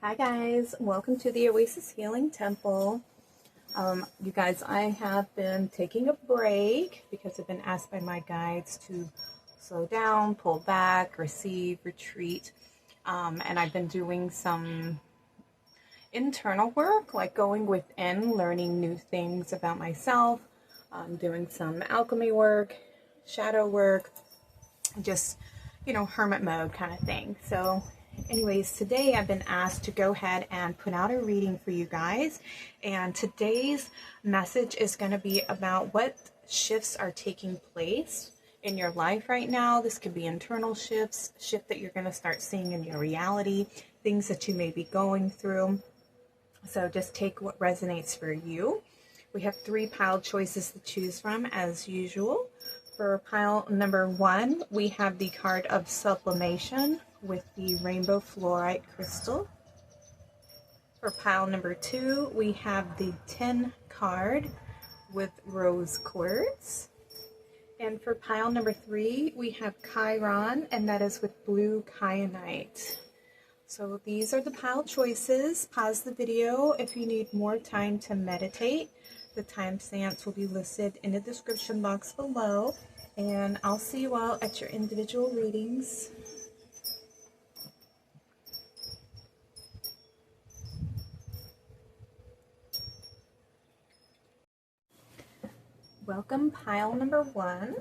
Hi guys, welcome to the Oasis Healing Temple. You guys, I have been taking a break because I've been asked by my guides to slow down, pull back, receive, retreat. And I've been doing some internal work, like going within, learning new things about myself, doing some alchemy work, shadow work, just, hermit mode kind of thing. So anyways, today I've been asked to go ahead and put out a reading for you guys. And today's message is going to be about what shifts are taking place in your life right now. This could be internal shifts, shift that you're going to start seeing in your reality, things that you may be going through. So just take what resonates for you. We have 3 pile choices to choose from as usual. For pile number 1, we have the card of Sublimation with the rainbow fluorite crystal. For pile number 2, we have the 10 card with rose quartz. And for pile number 3, we have Chiron, and that is with blue kyanite. So these are the pile choices. Pause the video if you need more time to meditate. The timestamps will be listed in the description box below. And I'll see you all at your individual readings. Welcome, pile number 1.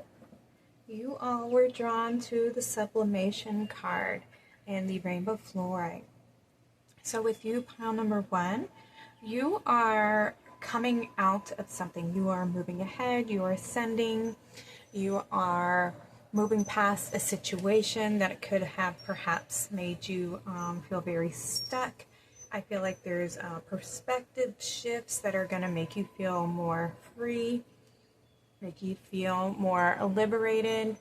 You all were drawn to the Sublimation card and the rainbow fluorite. So with you, pile number 1, you are coming out of something. You are moving ahead, you are ascending, you are moving past a situation that could have perhaps made you feel very stuck. I feel like there's perspective shifts that are going to make you feel more free, make you feel more liberated,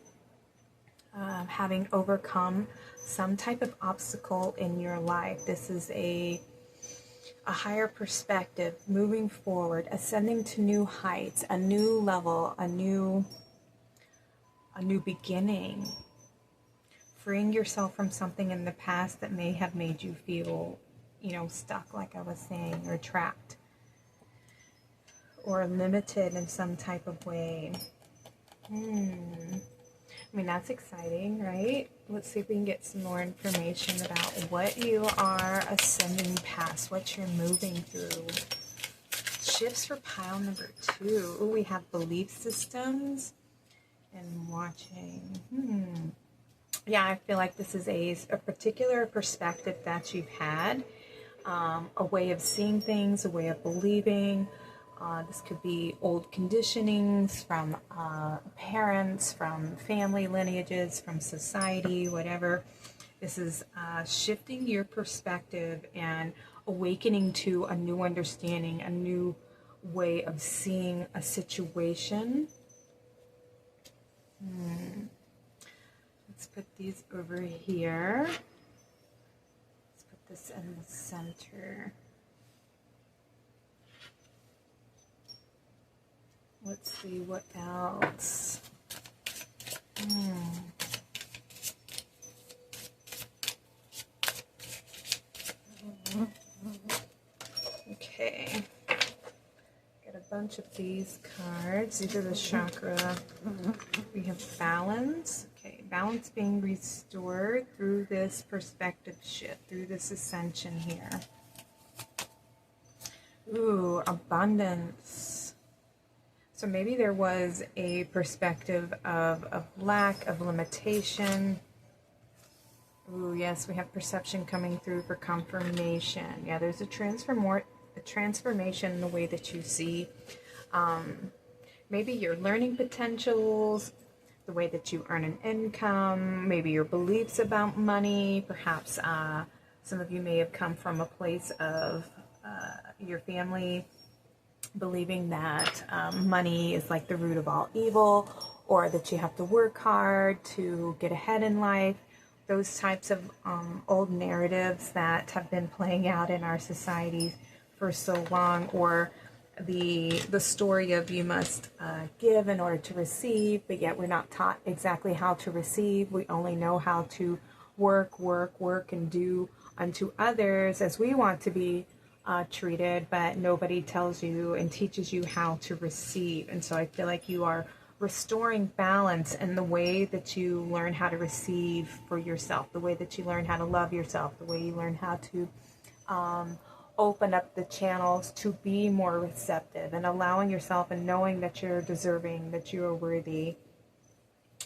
having overcome some type of obstacle in your life. This is a higher perspective, moving forward, ascending to new heights, a new level, a new beginning, freeing yourself from something in the past that may have made you feel, stuck, like I was saying, or trapped, or limited in some type of way. I mean, that's exciting, right? Let's see if we can get some more information about what you are ascending past, what you're moving through. Shifts for pile number 2. Ooh, we have belief systems and watching. Yeah, I feel like this is a particular perspective that you've had, a way of seeing things, a way of believing. This could be old conditionings from parents, from family lineages, from society, whatever. This is shifting your perspective and awakening to a new understanding, a new way of seeing a situation. Let's put these over here. Let's put this in the center. Let's see what else. Okay. Got a bunch of these cards. These are the chakra. We have balance. Okay, balance being restored through this perspective shift, through this ascension here. Ooh, abundance. So maybe there was a perspective of lack, of limitation. Ooh, yes, we have perception coming through for confirmation. Yeah, there's a transformation in the way that you see maybe your learning potentials, the way that you earn an income, maybe your beliefs about money. Perhaps some of you may have come from a place of your family believing that money is like the root of all evil, or that you have to work hard to get ahead in life. Those types of old narratives that have been playing out in our society for so long, or the story of you must give in order to receive, but yet we're not taught exactly how to receive. We only know how to work, and do unto others as we want to be treated, but nobody tells you and teaches you how to receive. And so I feel like you are restoring balance in the way that you learn how to receive for yourself, the way that you learn how to love yourself, the way you learn how to open up the channels to be more receptive, and allowing yourself and knowing that you're deserving, that you are worthy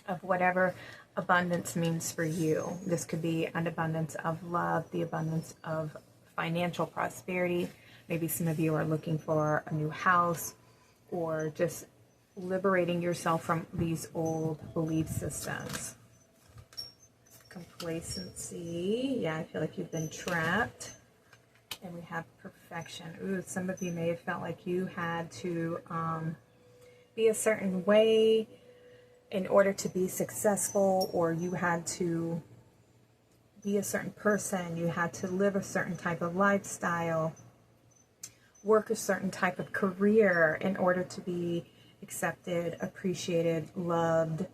of whatever abundance means for you. This could be an abundance of love, the abundance of financial prosperity. Maybe some of you are looking for a new house, or just liberating yourself from these old belief systems. Complacency. Yeah, I feel like you've been trapped. And we have perfection. Ooh, some of you may have felt like you had to be a certain way in order to be successful, or you had to be a certain person, you had to live a certain type of lifestyle, work a certain type of career in order to be accepted, appreciated, loved,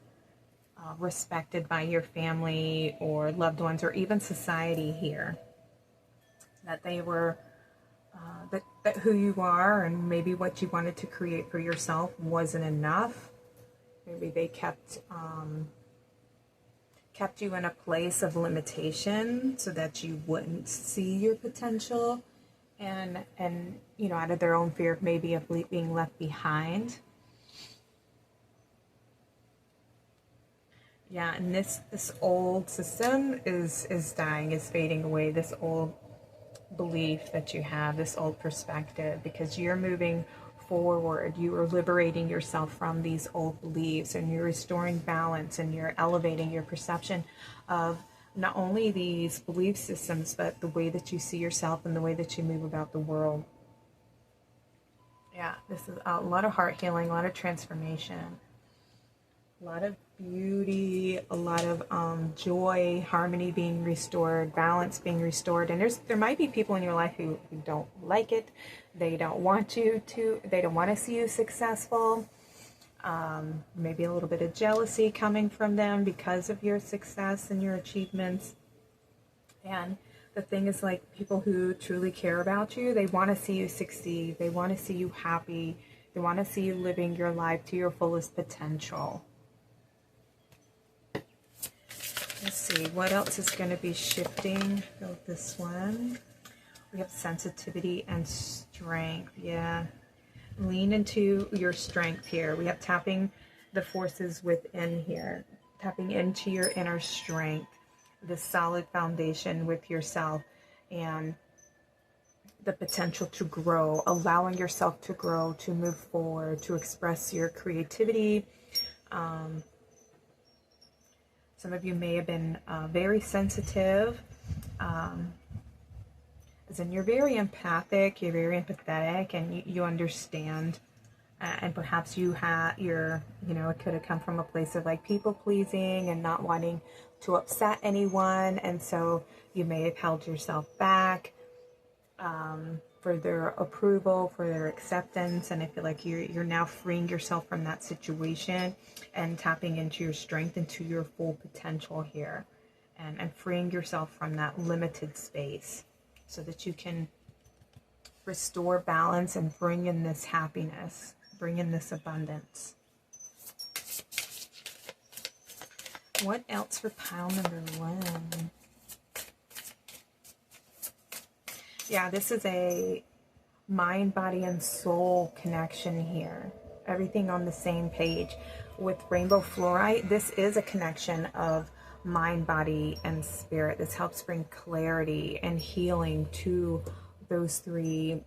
respected by your family or loved ones, or even society here. That they were, that who you are and maybe what you wanted to create for yourself wasn't enough. Maybe they kept you in a place of limitation so that you wouldn't see your potential, and you know, out of their own fear of maybe of being left behind. Yeah, and this old system is dying, is fading away. This old belief that you have, this old perspective, because you're moving forward. You are liberating yourself from these old beliefs, and you're restoring balance, and you're elevating your perception of not only these belief systems, but the way that you see yourself and the way that you move about the world. Yeah, this is a lot of heart healing, a lot of transformation, a lot of beauty, a lot of joy, harmony being restored, balance being restored. And there might be people in your life who don't like it. They don't want you to, they don't want to see you successful. Maybe a little bit of jealousy coming from them because of your success and your achievements. And the thing is, like, people who truly care about you, they want to see you succeed. They want to see you happy. They want to see you living your life to your fullest potential. Let's see, what else is going to be shifting? Go with this one. We have sensitivity and strength. Yeah. Lean into your strength here. We have tapping the forces within here. Tapping into your inner strength. This solid foundation with yourself. And the potential to grow. Allowing yourself to grow, to move forward, to express your creativity. Some of you may have been very sensitive, as in you're very empathic, you're very empathetic, and you understand. And perhaps you know, it could have come from a place of like people pleasing and not wanting to upset anyone. And so you may have held yourself back for their approval, for their acceptance. And I feel like you're now freeing yourself from that situation and tapping into your strength, into your full potential here, and freeing yourself from that limited space so that you can restore balance and bring in this happiness, bring in this abundance. What else for pile number 1? Yeah, this is a mind, body, and soul connection here. Everything on the same page. With rainbow fluorite, this is a connection of mind, body, and spirit. This helps bring clarity and healing to those 3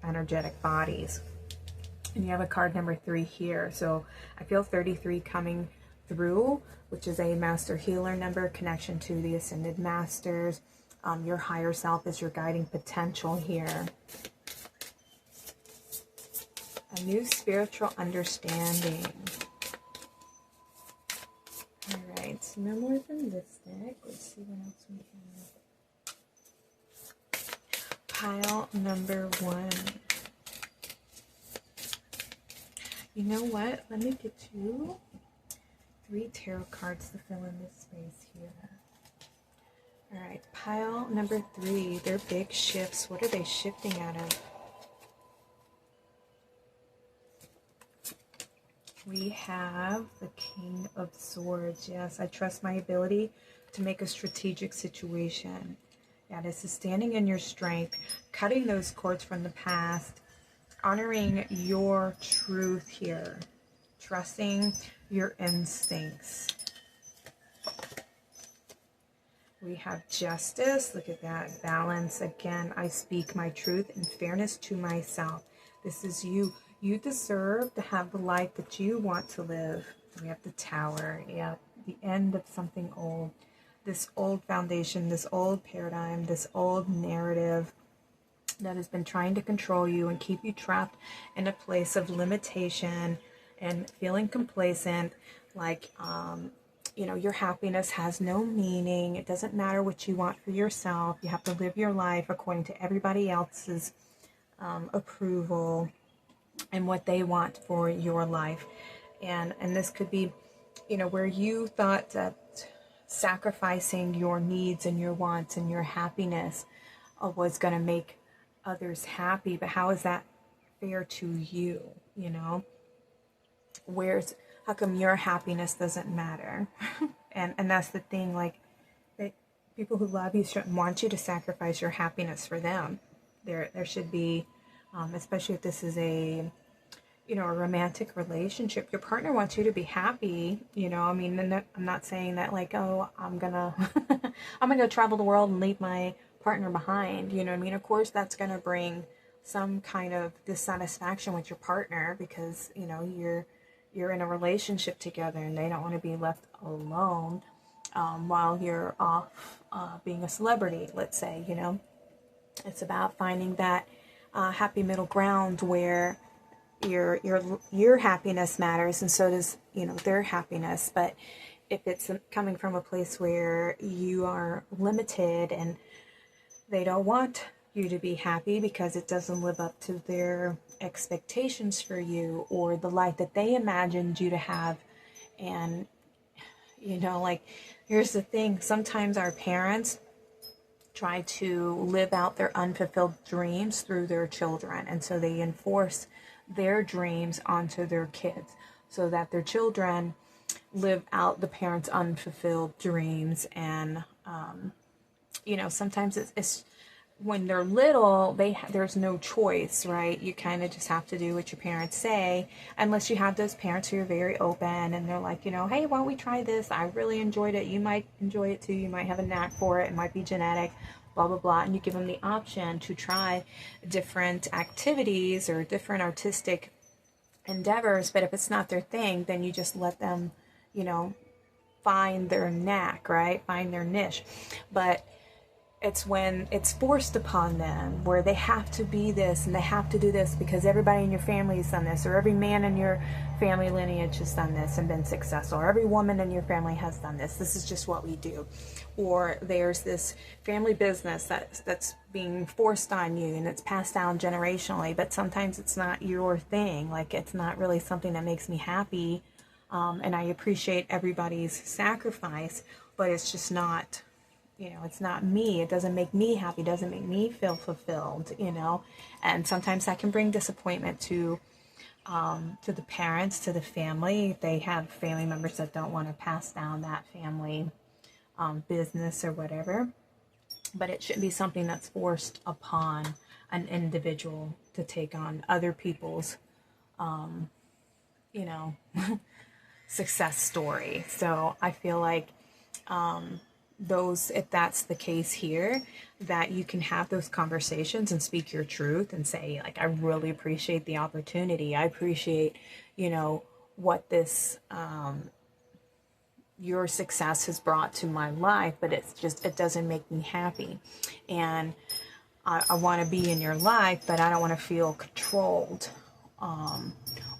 energetic bodies. And you have a card number 3 here. So I feel 33 coming through, which is a master healer number, connection to the ascended masters. Your higher self is your guiding potential here. A new spiritual understanding. All right, so no more than this deck. Let's see what else we have. Pile number 1. You know what? Let me get you 3 tarot cards to fill in this space here. All right, pile number 3, they're big shifts. What are they shifting out of? We have the King of Swords. Yes, I trust my ability to make a strategic situation. Yeah, this is standing in your strength, cutting those cords from the past, honoring your truth here, trusting your instincts. We have justice. Look at that. Balance. Again, I speak my truth and fairness to myself. This is you. You deserve to have the life that you want to live. We have the Tower. Yeah, the end of something old. This old foundation, this old paradigm, this old narrative that has been trying to control you and keep you trapped in a place of limitation and feeling complacent, like, you know, your happiness has no meaning. It doesn't matter what you want for yourself. You have to live your life according to everybody else's approval and what they want for your life. And this could be, you know, where you thought that sacrificing your needs and your wants and your happiness was going to make others happy. But how is that fair to you? You know, how come your happiness doesn't matter? and that's the thing, like, that people who love you shouldn't want you to sacrifice your happiness for them. There should be, especially if this is a, you know, a romantic relationship, your partner wants you to be happy, you know. I mean, I'm not saying that, like, oh, I'm gonna I'm gonna travel the world and leave my partner behind, you know what I mean? Of course that's gonna bring some kind of dissatisfaction with your partner, because, you know, you're in a relationship together and they don't want to be left alone while you're off being a celebrity, let's say. You know, it's about finding that happy middle ground where your happiness matters, and so does, you know, their happiness. But if it's coming from a place where you are limited and they don't want you to be happy because it doesn't live up to their expectations for you or the life that they imagined you to have. And, you know, like, here's the thing, sometimes our parents try to live out their unfulfilled dreams through their children, and so they enforce their dreams onto their kids so that their children live out the parents' unfulfilled dreams. And you know, sometimes it's when they're little, there's no choice, right? You kind of just have to do what your parents say, unless you have those parents who are very open and they're like, you know, hey, why don't we try this? I really enjoyed it. You might enjoy it too. You might have a knack for it. It might be genetic, blah, blah, blah. And you give them the option to try different activities or different artistic endeavors. But if it's not their thing, then you just let them, you know, find their knack, right? Find their niche. But it's when it's forced upon them, where they have to be this and they have to do this because everybody in your family has done this, or every man in your family lineage has done this and been successful, or every woman in your family has done this. This is just what we do. Or there's this family business that's being forced on you and it's passed down generationally, but sometimes it's not your thing. Like, it's not really something that makes me happy. And I appreciate everybody's sacrifice, but it's just not, you know, it's not me. It doesn't make me happy. It doesn't make me feel fulfilled, you know. And sometimes that can bring disappointment to the parents, to the family. If they have family members that don't want to pass down that family business or whatever. But it shouldn't be something that's forced upon an individual to take on other people's, you know, success story. So I feel like if that's the case here, that you can have those conversations and speak your truth and say, like, I really appreciate the opportunity. I appreciate, you know, what this your success has brought to my life, but it doesn't make me happy. And I want to be in your life, but I don't want to feel controlled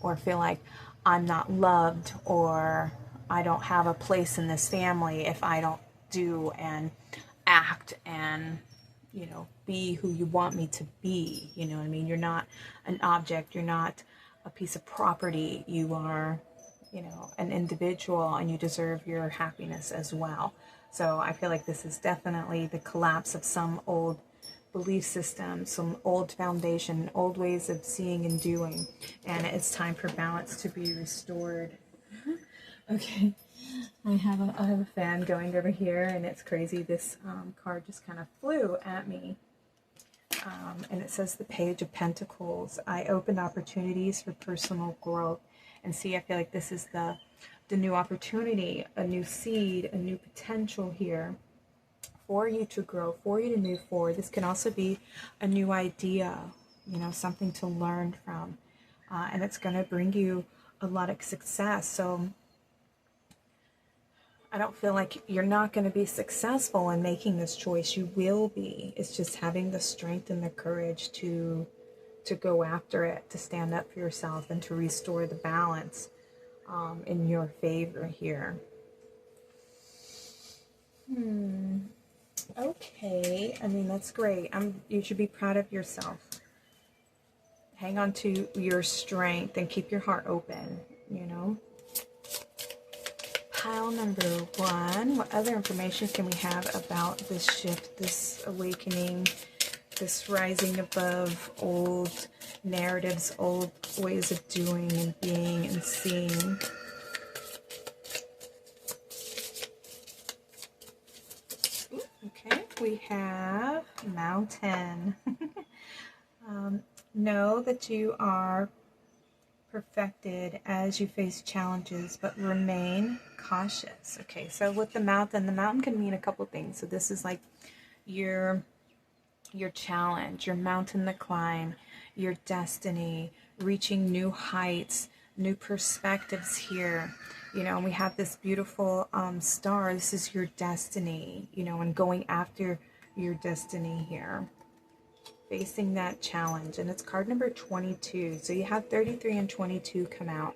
or feel like I'm not loved, or I don't have a place in this family if I don't do and act and, you know, be who you want me to be. You know what I mean? You're not an object. You're not a piece of property. You are, you know, an individual, and you deserve your happiness as well. So I feel like this is definitely the collapse of some old belief system, some old foundation, old ways of seeing and doing. And it's time for balance to be restored. Okay, I have a fan going over here, and it's crazy. This card just kind of flew at me. And it says the Page of Pentacles. I opened opportunities for personal growth. And see, I feel like this is the new opportunity, a new seed, a new potential here for you to grow, for you to move forward. This can also be a new idea, you know, something to learn from. And it's going to bring you a lot of success. So I don't feel like you're not going to be successful in making this choice. You will be. It's just having the strength and the courage to go after it, to stand up for yourself, and to restore the balance in your favor here. Okay. I mean, that's great. You should be proud of yourself. Hang on to your strength and keep your heart open, you know. Pile number 1, what other information can we have about this shift, this awakening, this rising above old narratives, old ways of doing and being and seeing? Okay, we have Mountain. Know that you are perfected as you face challenges, but remain cautious. Okay, so with the mountain can mean a couple things. So this is like your challenge, your mountain to climb, your destiny, reaching new heights, new perspectives here. You know, and we have this beautiful star. This is your destiny, you know, and going after your destiny here. Facing that challenge, and it's card number 22. So you have 33 and 22 come out.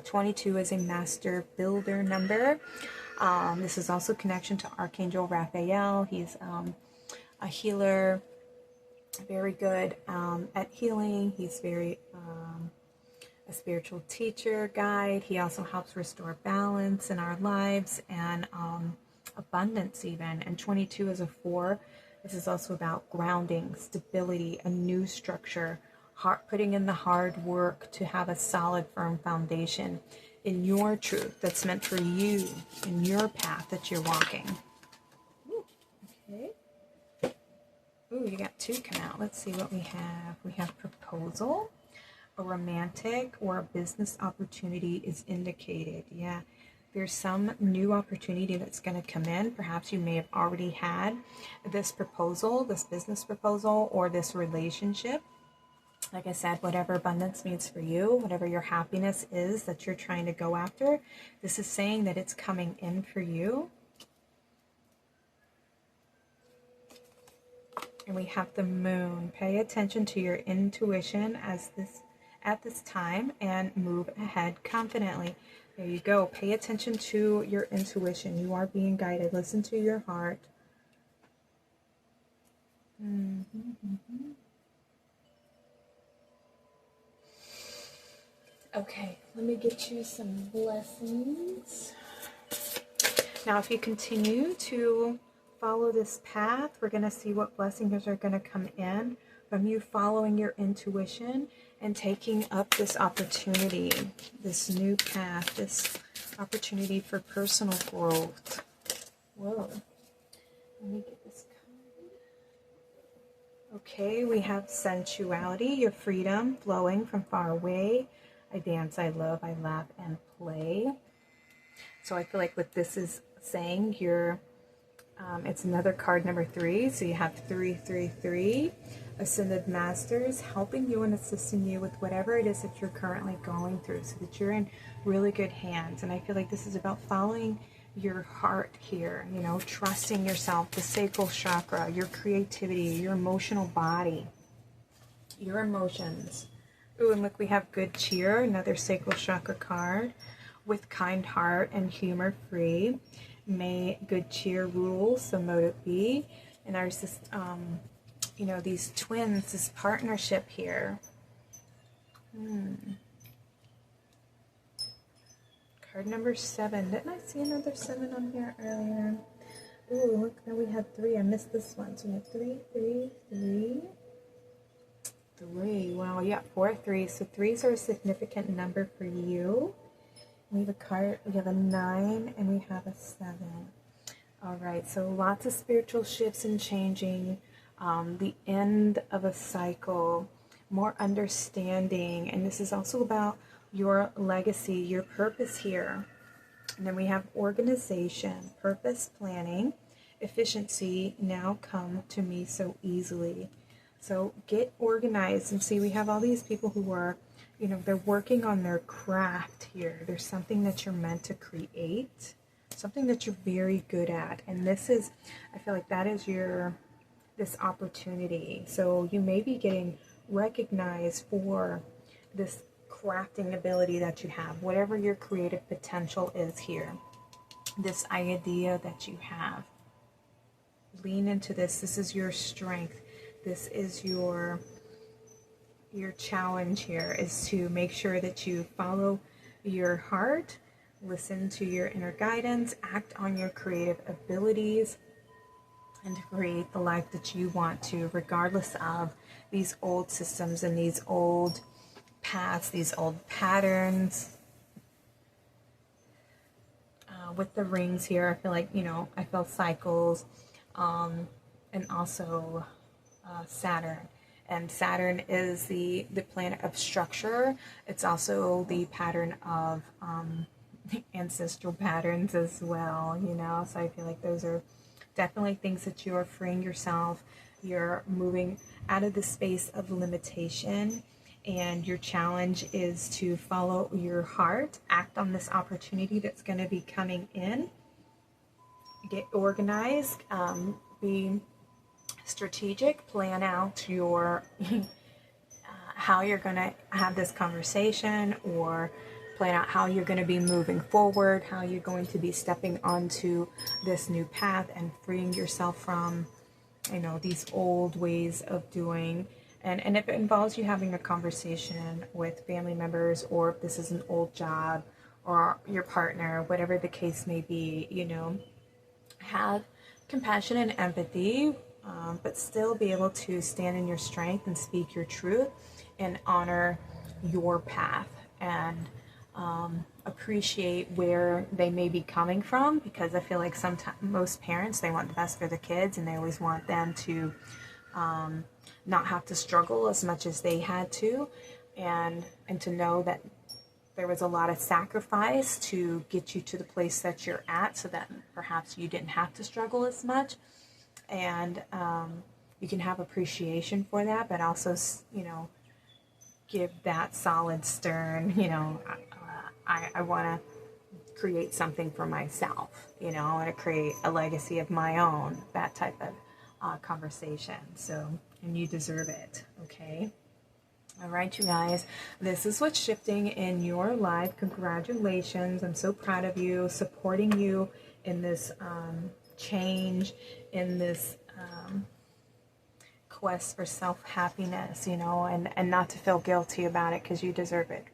22 is a master builder number. This is also connection to Archangel Raphael. He's a healer, very good at healing. He's very a spiritual teacher, guide. He also helps restore balance in our lives and abundance even. And 22 is a 4. This is also about grounding, stability, a new structure, putting in the hard work to have a solid, firm foundation in your truth that's meant for you, in your path that you're walking. Ooh, okay. Ooh, you got 2 come out. Let's see what we have. We have proposal, a romantic or a business opportunity is indicated. Yeah. There's some new opportunity that's going to come in. Perhaps you may have already had this proposal, this business proposal, or this relationship. Like I said, whatever abundance means for you, whatever your happiness is that you're trying to go after, this is saying that it's coming in for you. And we have the moon. Pay attention to your intuition at this time and move ahead confidently. There you go. Pay attention to your intuition. You are being guided. Listen to your heart. Okay, let me get you some blessings. Now, if you continue to follow this path, we're going to see what blessings are going to come in from you following your intuition and taking up this opportunity, this new path, this opportunity for personal growth. Whoa. Let me get this card. Okay, we have sensuality, your freedom flowing from far away. I dance, I love, I laugh, and play. So I feel like what this is saying, it's another card number 3. So you have 333. Ascended Masters helping you and assisting you with whatever it is that you're currently going through so that you're in really good hands. And I feel like this is about following your heart here, you know, trusting yourself, the sacral chakra, your creativity, your emotional body, your emotions. Ooh, and look, we have good cheer, another sacral chakra card, with kind heart and humor free. May good cheer rule, so mote it be. And there's this you know, these twins, this partnership here. Card number 7. Didn't I see another 7 on here earlier? Ooh, look, now we have 3. I missed this one. So we have 3, 3, 3. 3. Wow, yeah, 4, 3. So 3s are a significant number for you. We have a card, we have a 9, and we have a 7. All right, so lots of spiritual shifts and changing, the end of a cycle, more understanding, and this is also about your legacy, your purpose here. And then we have organization, purpose, planning, efficiency now come to me so easily. So get organized and see, we have all these people who are, you know, they're working on their craft here. There's something that you're meant to create, something that you're very good at. And this is, I feel like that is this opportunity. So you may be getting recognized for this crafting ability that you have, whatever your creative potential is here, this idea that you have. Lean into this. This is your strength. This is your challenge here, is to make sure that you follow your heart, listen to your inner guidance, act on your creative abilities, and to create the life that you want to, regardless of these old systems and these old paths, these old patterns. With the rings here, I feel like, you know, I feel cycles, and also Saturn. And Saturn is the planet of structure. It's also the pattern of ancestral patterns as well, you know. So I feel like those are definitely things that you are freeing yourself. You're moving out of the space of limitation, and your challenge is to follow your heart, act on this opportunity that's going to be coming in, get organized, be strategic, plan out your how you're going to have this conversation, or plan out how you're going to be moving forward, how you're going to be stepping onto this new path and freeing yourself from, you know, these old ways of doing. And if it involves you having a conversation with family members, or if this is an old job or your partner, whatever the case may be, you know, have compassion and empathy, but still be able to stand in your strength and speak your truth and honor your path, and appreciate where they may be coming from, because I feel like sometimes most parents, they want the best for the kids, and they always want them to not have to struggle as much as they had to, and to know that there was a lot of sacrifice to get you to the place that you're at, so that perhaps you didn't have to struggle as much. And you can have appreciation for that, but also, you know, give that solid, stern, you know, I want to create something for myself, you know, I want to create a legacy of my own, that type of conversation. So, and you deserve it, okay? All right, you guys, this is what's shifting in your life. Congratulations. I'm so proud of you, supporting you in this change, in this quest for self-happiness, you know, and not to feel guilty about it, because you deserve it.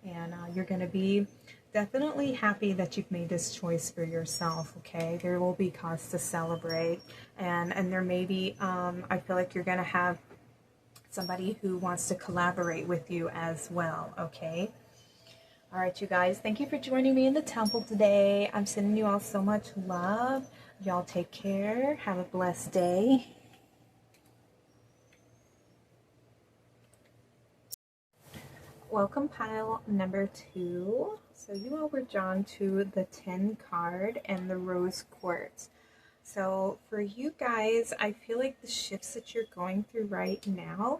And you're going to be definitely happy that you've made this choice for yourself, okay? There will be cause to celebrate, and there may be, I feel like you're going to have somebody who wants to collaborate with you as well, okay? All right, you guys, thank you for joining me in the temple today. I'm sending you all so much love. Y'all take care. Have a blessed day. Welcome, pile number 2. So you all were drawn to the 10 card and the rose quartz. So for you guys, I feel like the shifts that you're going through right now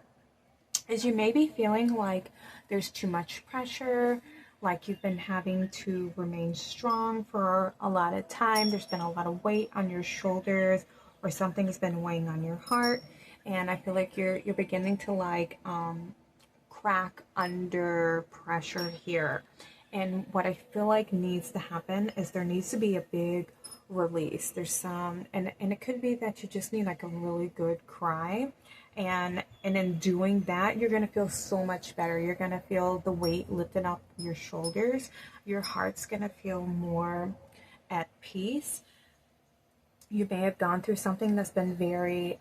is you may be feeling like there's too much pressure, like you've been having to remain strong for a lot of time. There's been a lot of weight on your shoulders, or something's been weighing on your heart. And I feel like you're beginning to like crack under pressure here. And what I feel like needs to happen is there needs to be a big release. There's some, and it could be that you just need like a really good cry. And in doing that, you're going to feel so much better. You're going to feel the weight lifted off your shoulders. Your heart's going to feel more at peace. you may have gone through something that's been very,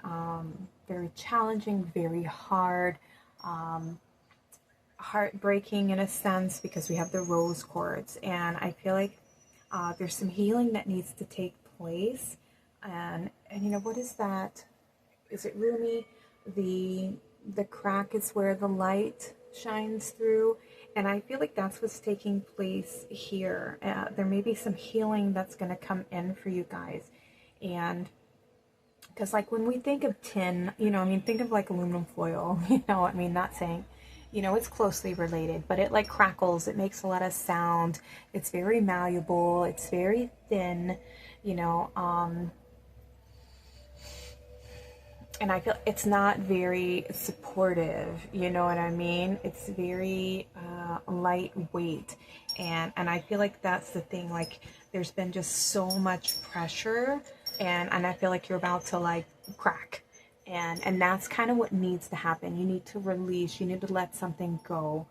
very challenging, very hard, heartbreaking in a sense, because we have the rose quartz. And I feel like there's some healing that needs to take place. And you know, what is that? Is it roomy? The crack is where the light shines through. And I feel like that's what's taking place here. There may be some healing that's going to come in for you guys. And because like when we think of tin, you know, I mean, think of like aluminum foil, you know, I mean, not saying, you know, it's closely related, but it like crackles, it makes a lot of sound, it's very malleable, it's very thin, you know, and I feel it's not very supportive, you know what I mean? It's very lightweight, and I feel like that's the thing. Like, there's been just so much pressure, and I feel like you're about to like crack, and that's kind of what needs to happen. You need to release. You need to let something go,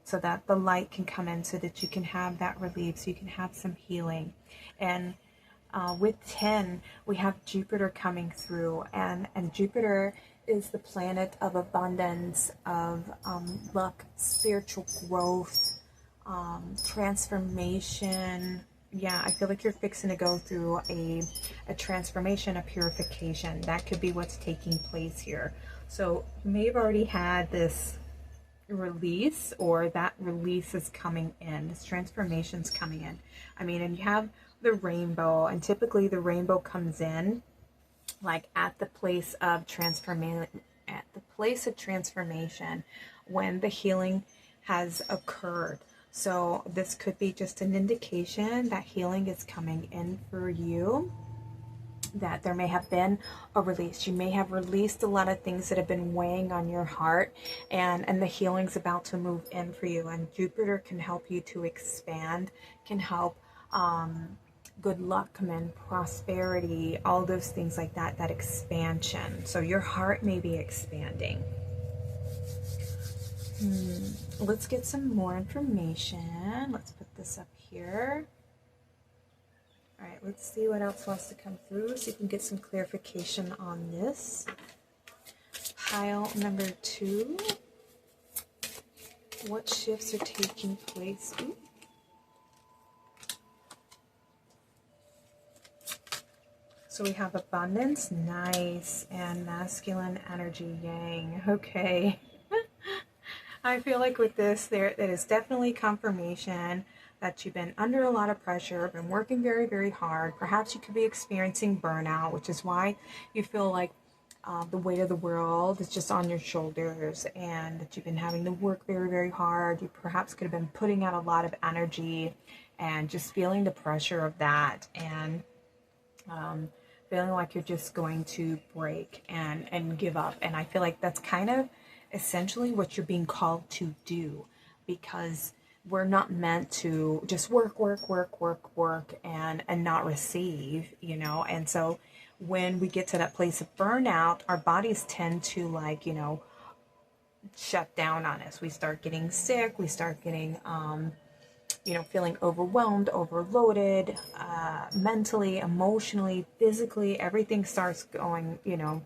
so that the light can come in, so that you can have that relief, so you can have some healing, and. With 10, we have Jupiter coming through, and Jupiter is the planet of abundance, of luck, spiritual growth, transformation. Yeah, I feel like you're fixing to go through a transformation, a purification. That could be what's taking place here. So you may have already had this release, or that release is coming in. This transformation's coming in. I mean, and you have the rainbow, and typically the rainbow comes in like at the place of transformation, when the healing has occurred. So this could be just an indication that healing is coming in for you, that there may have been a release. You may have released a lot of things that have been weighing on your heart, and the healing's about to move in for you. And Jupiter can help you to expand, can help good luck come in, prosperity, all those things like that, that expansion. So your heart may be expanding. Let's get some more information. Let's put this up here. All right, let's see what else wants to come through, so you can get some clarification on this. Pile number 2. What shifts are taking place? Ooh. So we have abundance, nice, and masculine energy, yang. Okay. I feel like with this, there is definitely confirmation that you've been under a lot of pressure, been working very, very hard. Perhaps you could be experiencing burnout, which is why you feel like the weight of the world is just on your shoulders, and that you've been having to work very, very hard. You perhaps could have been putting out a lot of energy and just feeling the pressure of that, and feeling like you're just going to break and give up. And I feel like that's kind of essentially what you're being called to do, because we're not meant to just work and not receive, you know. And so when we get to that place of burnout, our bodies tend to, like, you know, shut down on us. We start getting sick, we start getting you know, feeling overwhelmed, overloaded, mentally, emotionally, physically. Everything starts going, you know,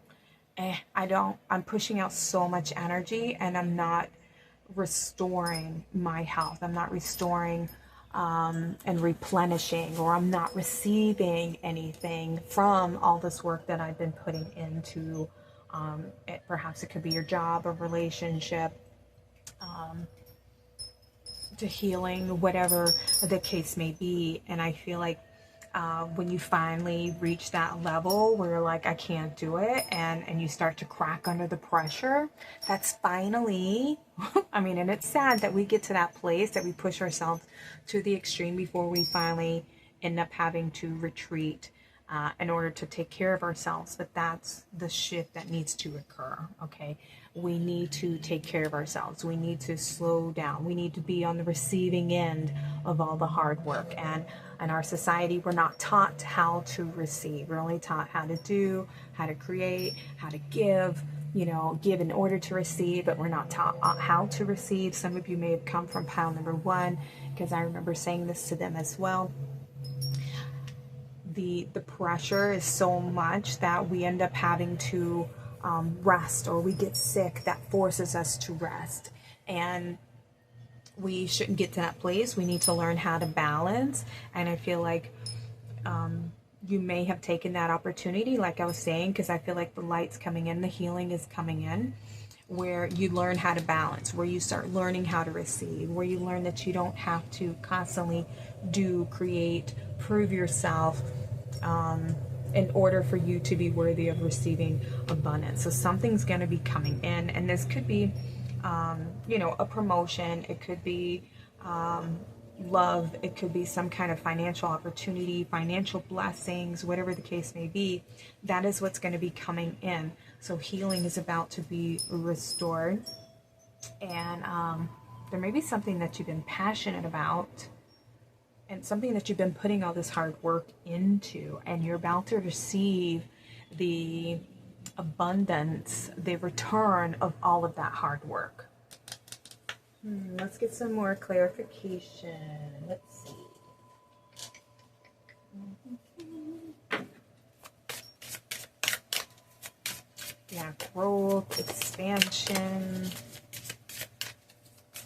I'm pushing out so much energy, and I'm not restoring my health. I'm not restoring and replenishing, or I'm not receiving anything from all this work that I've been putting into perhaps it could be your job, a relationship, to healing, whatever the case may be. And I feel like when you finally reach that level where you're like, I can't do it, and you start to crack under the pressure, that's finally, I mean, and it's sad that we get to that place, that we push ourselves to the extreme before we finally end up having to retreat in order to take care of ourselves. But that's the shift that needs to occur, okay? We need to take care of ourselves. We need to slow down. We need to be on the receiving end of all the hard work. And in our society, we're not taught how to receive. We're only taught how to do, how to create, how to give, you know, give in order to receive, but we're not taught how to receive. Some of you may have come from pile number 1, because I remember saying this to them as well. the pressure is so much that we end up having to rest, or we get sick. That forces us to rest. And we shouldn't get to that place. We need to learn how to balance. And I feel like you may have taken that opportunity, like I was saying, because I feel like the light's coming in, the healing is coming in, where you learn how to balance, where you start learning how to receive, where you learn that you don't have to constantly do, create, prove yourself in order for you to be worthy of receiving abundance. So something's going to be coming in, and this could be, you know, a promotion. It could be love. It could be some kind of financial opportunity, financial blessings, whatever the case may be. That is what's going to be coming in. So healing is about to be restored. And there may be something that you've been passionate about, and something that you've been putting all this hard work into, and you're about to receive the abundance, the return of all of that hard work. Let's get some more clarification. Let's see. Yeah, growth, expansion.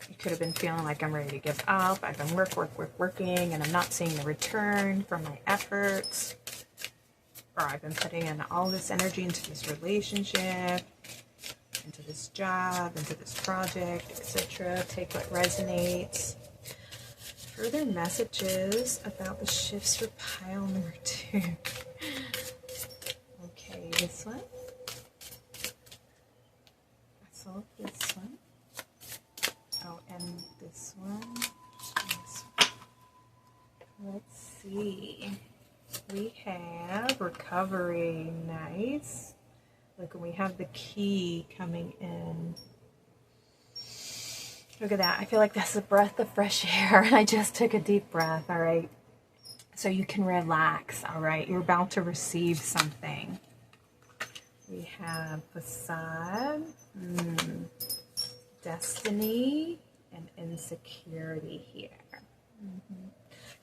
You could have been feeling like I'm ready to give up. I've been working, and I'm not seeing the return from my efforts. Or I've been putting in all this energy into this relationship, into this job, into this project, etc. Take what resonates. Further messages about the shifts for pile number 2. Okay, this one. I saw this one. Oh, and this one. This one. Let's see. We have recovery. Nice. Look, we have the key coming in. Look at that. I feel like that's a breath of fresh air. I just took a deep breath. All right. So you can relax. All right. You're about to receive something. We have facade, destiny, and insecurity here.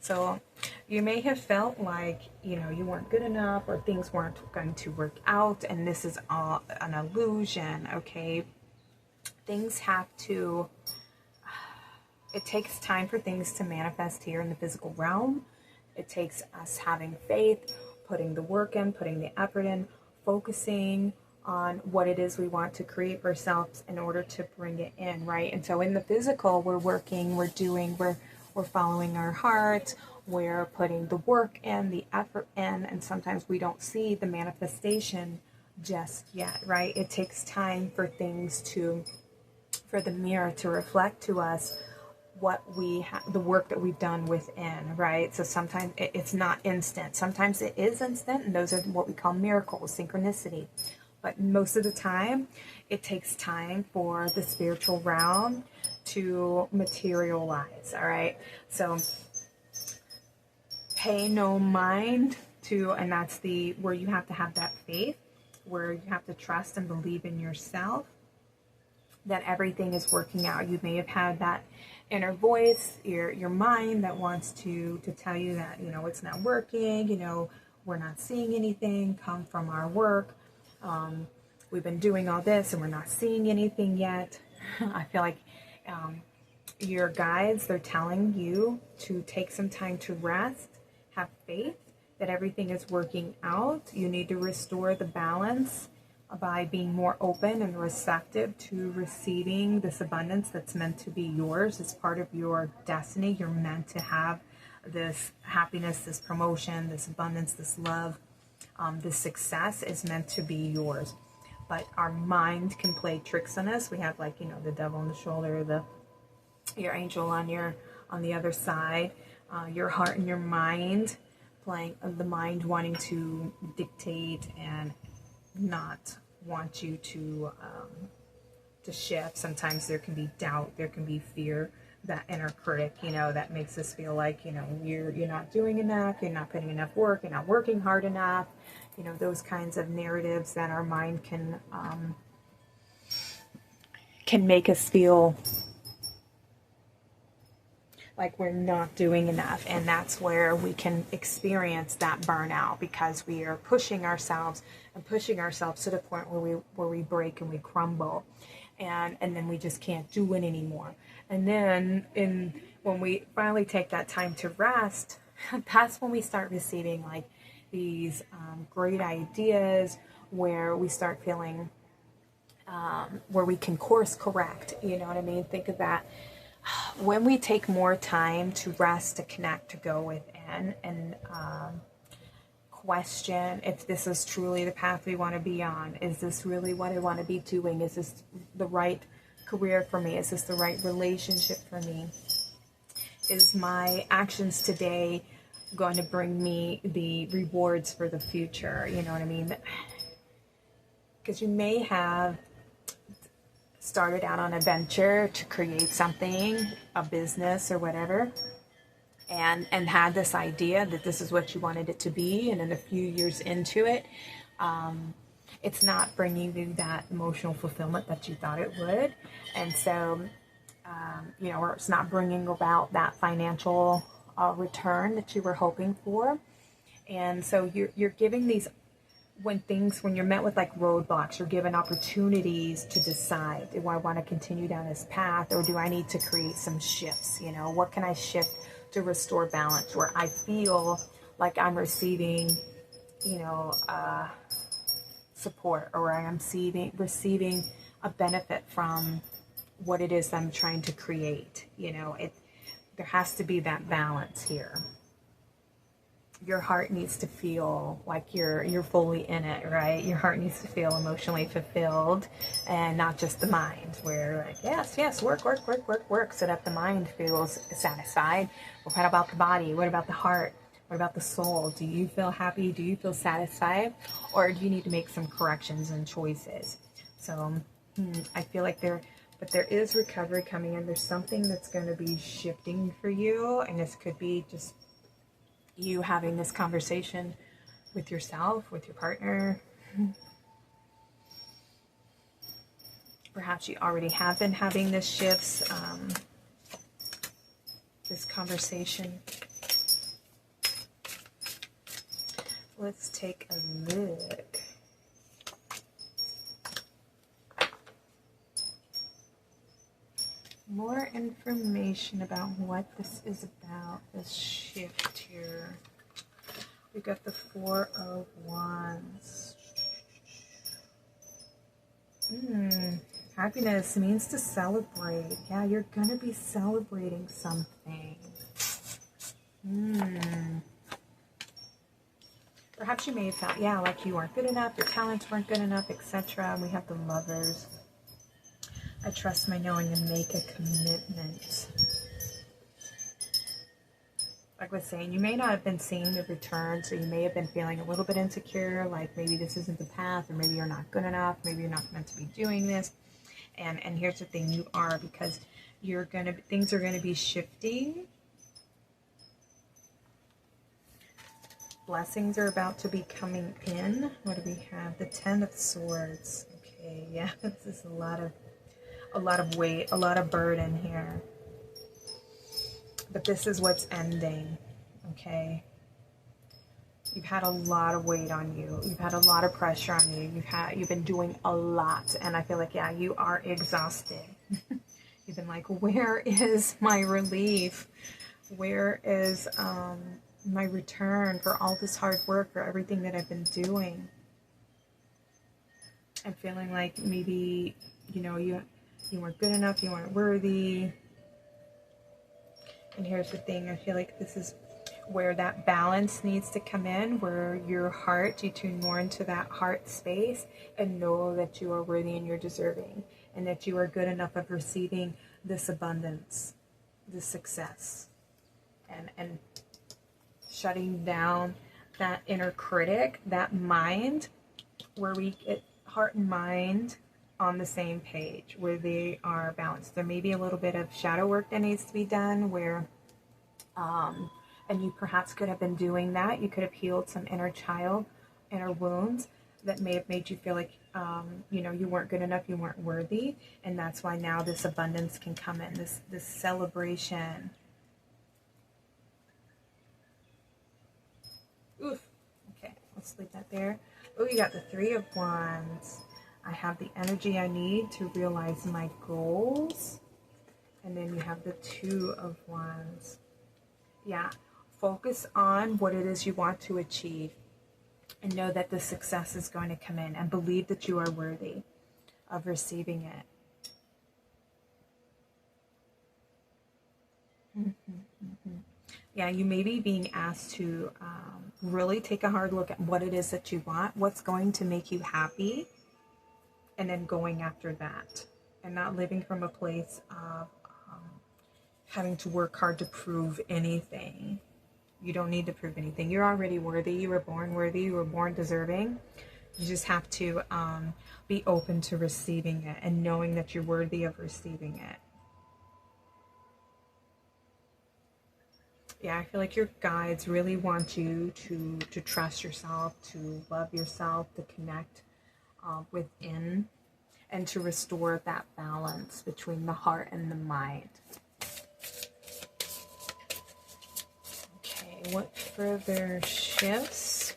So you may have felt like, you know, you weren't good enough, or things weren't going to work out, and this is all an illusion, okay? Things have to, it takes time for things to manifest here in the physical realm. It takes us having faith, putting the work in, putting the effort in, focusing on what it is we want to create for ourselves in order to bring it in, right? And so in the physical, we're working, we're doing, we're following our heart, we're putting the work in, the effort in, and sometimes we don't see the manifestation just yet, right? It takes time for things to, for the mirror to reflect to us what we have, the work that we've done within, right? So sometimes it's not instant. Sometimes it is instant, and those are what we call miracles, synchronicity. But most of the time, it takes time for the spiritual realm to materialize, all right? So pay no mind to, and that's the, where you have to have that faith, where you have to trust and believe in yourself that everything is working out. You may have had that inner voice, your mind that wants to tell you that, you know, it's not working, you know, we're not seeing anything come from our work. We've been doing all this and we're not seeing anything yet. I feel like your guides, they're telling you to take some time to rest, have faith that everything is working out. You need to restore the balance by being more open and receptive to receiving this abundance that's meant to be yours. It's part of your destiny. You're meant to have this happiness, this promotion, this abundance, this love, this success is meant to be yours. But our mind can play tricks on us. We have, like, you know, the devil on the shoulder, your angel on the other side, your heart and your mind playing, the mind wanting to dictate and not want you to shift. Sometimes there can be doubt, there can be fear, that inner critic, you know, that makes us feel like, you know, you're not doing enough, you're not putting enough work, you're not working hard enough, you know, those kinds of narratives that our mind can make us feel like we're not doing enough. And that's where we can experience that burnout, because we are pushing ourselves to the point where we break and we crumble, and then we just can't do it anymore. And then when we finally take that time to rest, that's when we start receiving like these great ideas, where we start feeling where we can course correct. You know what I mean? Think of that. When we take more time to rest, to connect, to go within, and question if this is truly the path we want to be on. Is this really what I want to be doing? Is this the right career for me? Is this the right relationship for me? Is my actions today going to bring me the rewards for the future? You know what I mean? Because you may have started out on a venture to create something, a business or whatever, and had this idea that this is what you wanted it to be, and then a few years into it, it's not bringing you that emotional fulfillment that you thought it would. And so, or it's not bringing about that financial return that you were hoping for. And so you're giving these, when you're met with like roadblocks, you're given opportunities to decide, do I want to continue down this path, or do I need to create some shifts? What can I shift to restore balance, where I feel like I'm receiving, support, or I am receiving a benefit from what it is I'm trying to create. There has to be that balance here. Your heart needs to feel like you're fully in it, right? Your heart needs to feel emotionally fulfilled, and not just the mind, where like, yes, work, so that the mind feels satisfied. But what about the body? What about the heart? What about the soul? Do you feel happy? Do you feel satisfied? Or do you need to make some corrections and choices? So I feel like there is recovery coming in. There's something that's going to be shifting for you, and this could be just you having this conversation with yourself, with your partner. Perhaps you already have been having this shifts, this conversation. Let's take a look. More information about what this is about, this shift here. We got the Four of Wands. Happiness means to celebrate. Yeah, you're going to be celebrating something. Perhaps you may have felt, like you weren't good enough, your talents weren't good enough, etc. And we have the Lovers. I trust my knowing and make a commitment. Like I was saying, you may not have been seeing the return, so you may have been feeling a little bit insecure, like maybe this isn't the path, or maybe you're not good enough, maybe you're not meant to be doing this. And here's the thing, you are, because things are gonna be shifting. Blessings are about to be coming in. What do we have? The Ten of Swords. Okay, yeah, this is a lot of weight, a lot of burden here. But this is what's ending, okay? You've had a lot of weight on you. You've had a lot of pressure on you. You've been doing a lot, and I feel like, you are exhausted. You've been like, where is my relief? Where is my return for all this hard work, or everything that I've been doing? I'm feeling like maybe, you weren't good enough, you weren't worthy. And here's the thing, I feel like this is where that balance needs to come in, where your heart, you tune more into that heart space and know that you are worthy and you're deserving, and that you are good enough of receiving this abundance, this success, and shutting down that inner critic, that mind, where we get heart and mind on the same page, where they are balanced. There may be a little bit of shadow work that needs to be done, where and you perhaps could have been doing that. You could have healed some inner wounds that may have made you feel like you weren't good enough, you weren't worthy. And that's why now this abundance can come in, this celebration Just leave that there. Oh, you got the Three of Wands. I have the energy I need to realize my goals. And then you have the Two of Wands. Yeah, focus on what it is you want to achieve. And know that the success is going to come in. And believe that you are worthy of receiving it. Yeah, you may be being asked to really take a hard look at what it is that you want, what's going to make you happy, and then going after that. And not living from a place of having to work hard to prove anything. You don't need to prove anything. You're already worthy. You were born worthy. You were born deserving. You just have to be open to receiving it and knowing that you're worthy of receiving it. Yeah, I feel like your guides really want you to trust yourself, to love yourself, to connect within, and to restore that balance between the heart and the mind. Okay, what further shifts?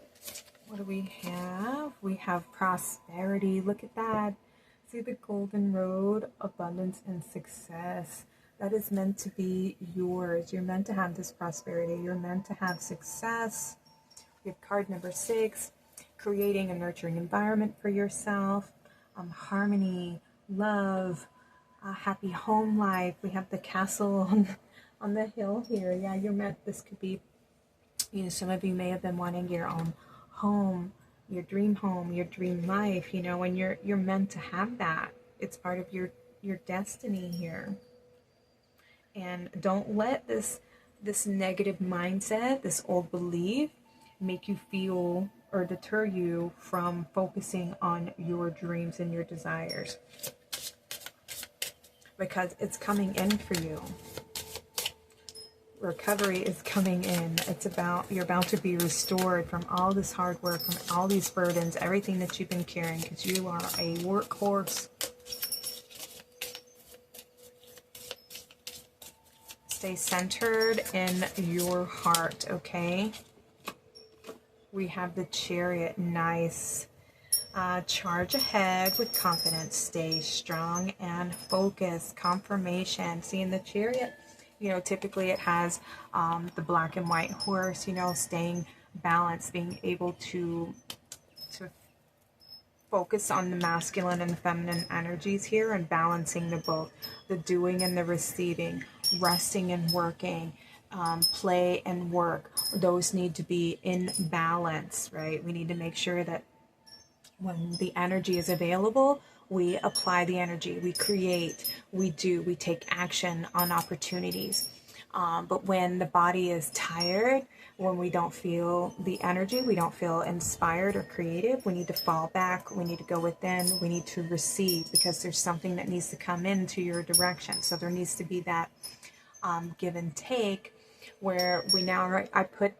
What do we have? We have prosperity. Look at that. See the golden road, abundance and success. That is meant to be yours. You're meant to have this prosperity. You're meant to have success. We have card number 6, creating a nurturing environment for yourself, harmony, love, a happy home life. We have the castle on the hill here. Yeah, you're meant, this could be, you know, some of you may have been wanting your own home, your dream life, you know, and you're meant to have that. It's part of your destiny here. And don't let this negative mindset, this old belief, make you feel or deter you from focusing on your dreams and your desires. Because it's coming in for you. Recovery is coming in. You're about to be restored from all this hard work, from all these burdens, everything that you've been carrying, because you are a workhorse. Stay centered in your heart, okay? We have the Chariot. Nice. Charge ahead with confidence. Stay strong and focused. Confirmation. See, in the Chariot, you know, typically it has the black and white horse, you know, staying balanced, being able to focus on the masculine and feminine energies here and balancing the both, the doing and the receiving, resting and working, play and work. Those need to be in balance, right? We need to make sure that when the energy is available, we apply the energy, we create, we take action on opportunities. But when the body is tired, when we don't feel the energy, we don't feel inspired or creative, we need to fall back, we need to go within, we need to receive, because there's something that needs to come into your direction. So there needs to be that give and take, where I put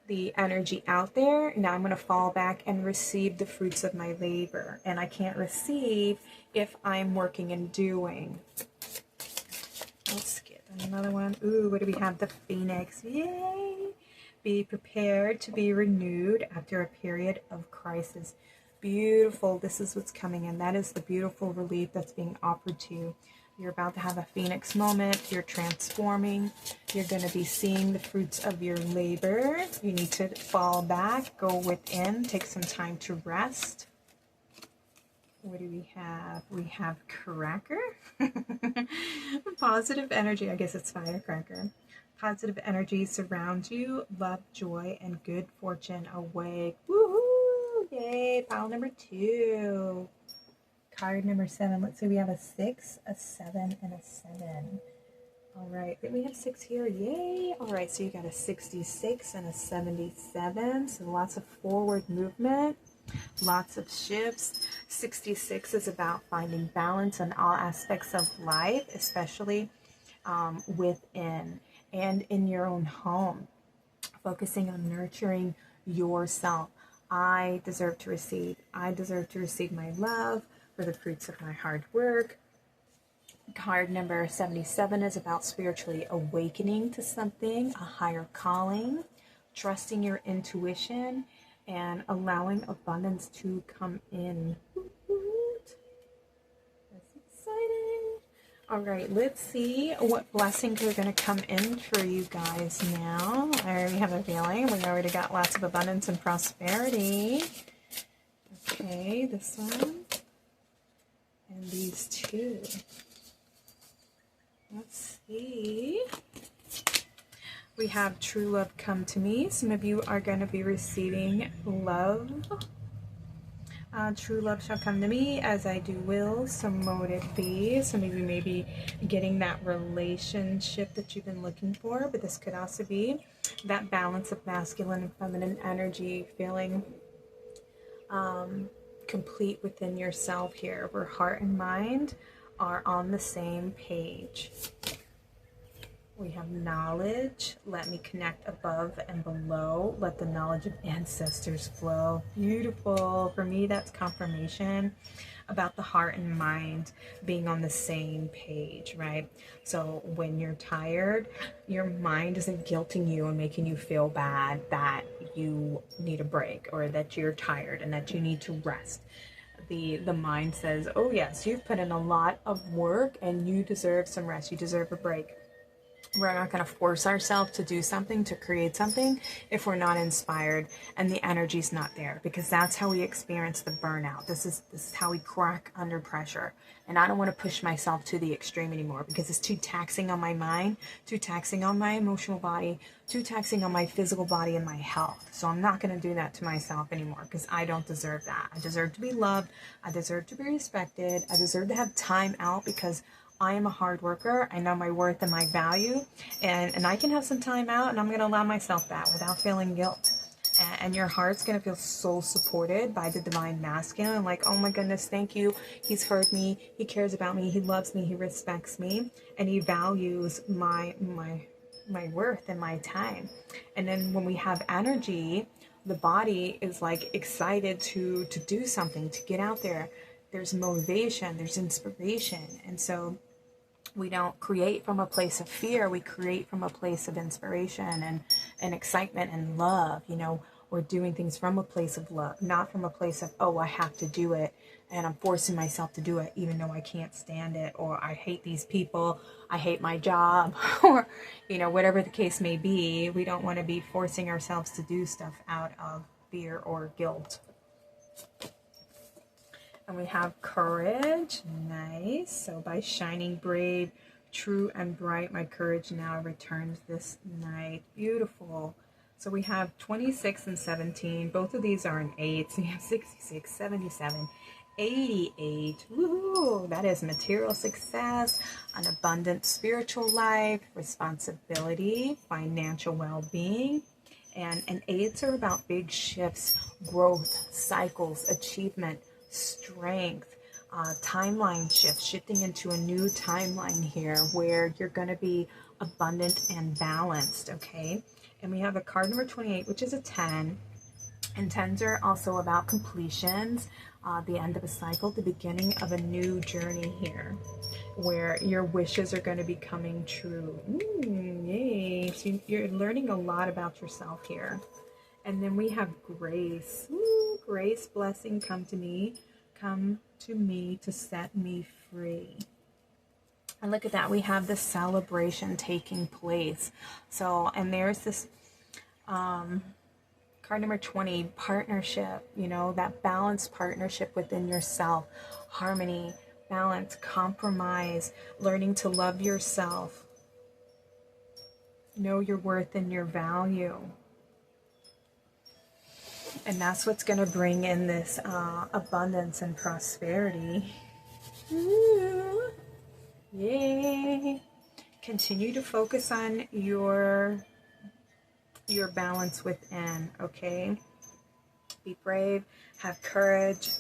the energy out there, now I'm going to fall back and receive the fruits of my labor. And I can't receive if I'm working and doing. Let's get another one. Ooh, what do we have? The Phoenix. Yay! Be prepared to be renewed after a period of crisis. Beautiful. This is what's coming in. That is the beautiful relief that's being offered to you. You're about to have a Phoenix moment. You're transforming. You're going to be seeing the fruits of your labor. You need to fall back, go within, take some time to rest. What do we have? We have Cracker. Positive energy. I guess it's Firecracker. Positive energy surrounds you. Love, joy, and good fortune awake. Woohoo! Yay! Pile number 2. Card number 7. Let's see. We have a 6, a 7, and a 7. All right. Then we have 6 here. Yay! All right. So you got a 66 and a 77. So lots of forward movement. Lots of shifts. 66 is about finding balance in all aspects of life, especially within and in your own home. Focusing on nurturing yourself. I deserve to receive. I deserve to receive my love for the fruits of my hard work. Card number 77 is about spiritually awakening to something, a higher calling, trusting your intuition, and allowing abundance to come in. That's exciting. All right, let's see what blessings are going to come in for you guys now. I already have a feeling we already got lots of abundance and prosperity. Okay, this one and these two. Let's see. We have true love come to me. Some of you are going to be receiving love. True love shall come to me as I do will, so mote it be. Some of you may be getting that relationship that you've been looking for, but this could also be that balance of masculine and feminine energy, feeling complete within yourself here, where heart and mind are on the same page. We have knowledge. Let me connect above and below. Let the knowledge of ancestors flow. Beautiful. For me, that's confirmation about the heart and mind being on the same page, right? So when you're tired, your mind isn't guilting you and making you feel bad that you need a break or that you're tired and that you need to rest. The mind says, oh yes, you've put in a lot of work and you deserve some rest. You deserve a break. We're not going to force ourselves to do something, to create something, if we're not inspired and the energy's not there, because that's how we experience the burnout. This is how we crack under pressure. And I don't want to push myself to the extreme anymore because it's too taxing on my mind, too taxing on my emotional body, too taxing on my physical body and my health. So I'm not going to do that to myself anymore because I don't deserve that. I deserve to be loved. I deserve to be respected. I deserve to have time out because I am a hard worker. I know my worth and my value, and I can have some time out, and I'm going to allow myself that without feeling guilt. And your heart's going to feel so supported by the divine masculine, like, oh my goodness, thank you. He's heard me. He cares about me. He loves me. He respects me, and he values my worth and my time. And then when we have energy, the body is like excited to do something, to get out there. There's motivation, there's inspiration. And so we don't create from a place of fear. We create from a place of inspiration and excitement and love. You know, we're doing things from a place of love, not from a place of, oh, I have to do it and I'm forcing myself to do it even though I can't stand it, or I hate these people, I hate my job, or, you know, whatever the case may be. We don't want to be forcing ourselves to do stuff out of fear or guilt. And we have courage. Nice. So by shining brave, true and bright, my courage now returns this night. Beautiful. So we have 26 and 17. Both of these are an 8. So you have 66, 77, 88. Woohoo! That is material success, an abundant spiritual life, responsibility, financial well-being. And 8s are about big shifts, growth, cycles, achievement, strength, timeline shift, shifting into a new timeline here where you're going to be abundant and balanced. Okay, and we have a card number 28, which is a 10, and 10s are also about completions, the end of a cycle, the beginning of a new journey here where your wishes are going to be coming true. Yay. So you're learning a lot about yourself here. And then we have grace. Ooh, grace, blessing, come to me to set me free. And look at that. We have this celebration taking place. So, and there's this card number 20, partnership, you know, that balanced partnership within yourself, harmony, balance, compromise, learning to love yourself, know your worth and your value. And that's what's going to bring in this abundance and prosperity. Ooh. Yay. Continue to focus on your balance within, okay? Be brave, have courage,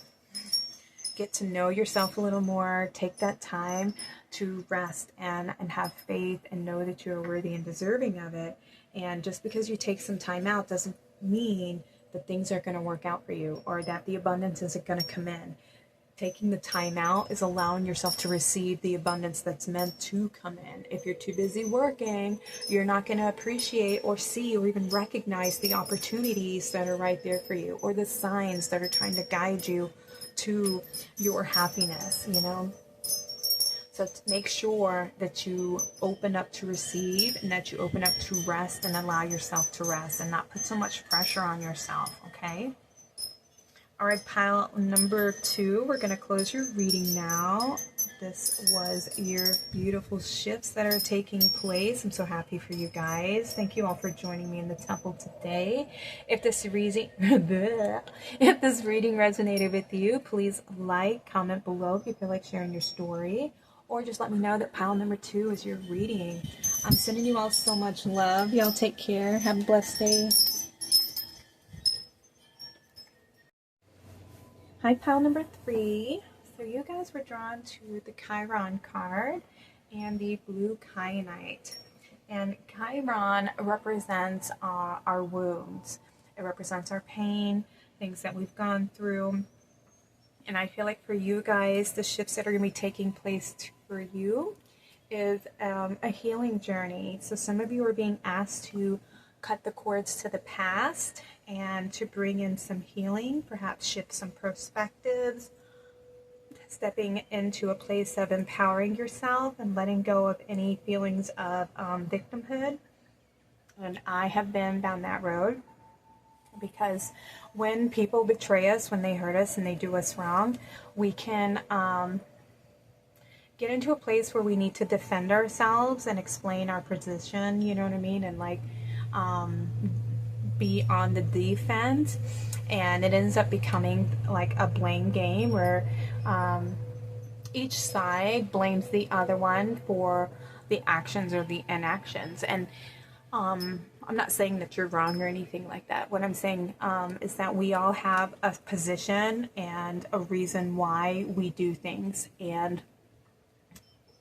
get to know yourself a little more, take that time to rest and have faith and know that you're worthy and deserving of it. And just because you take some time out doesn't mean that things are going to work out for you or that the abundance isn't going to come in. taking the time out is allowing yourself to receive the abundance that's meant to come in. If you're too busy working, you're not going to appreciate or see or even recognize the opportunities that are right there for you, or the signs that are trying to guide you to your happiness, you know? So make sure that you open up to receive, and that you open up to rest and allow yourself to rest and not put so much pressure on yourself, okay? All right, pile number 2, we're going to close your reading now. This was your beautiful shifts that are taking place. I'm so happy for you guys. Thank you all for joining me in the temple today. If this reading, if this reading resonated with you, please like, comment below if you feel like sharing your story, or just let me know that pile number 2 is your reading. I'm sending you all so much love. Y'all take care. Have a blessed day. Hi, pile number 3. So you guys were drawn to the Chiron card and the blue Kyanite. And Chiron represents our wounds. It represents our pain, things that we've gone through. And I feel like for you guys, the shifts that are going to be taking place for you is a healing journey. So some of you are being asked to cut the cords to the past and to bring in some healing, perhaps shift some perspectives, stepping into a place of empowering yourself and letting go of any feelings of victimhood. And I have been down that road, because when people betray us, when they hurt us and they do us wrong, we can get into a place where we need to defend ourselves and explain our position, you know what I mean? And like be on the defense, and it ends up becoming like a blame game where each side blames the other one for the actions or the inactions. And I'm not saying that you're wrong or anything like that. What I'm saying is that we all have a position and a reason why we do things, and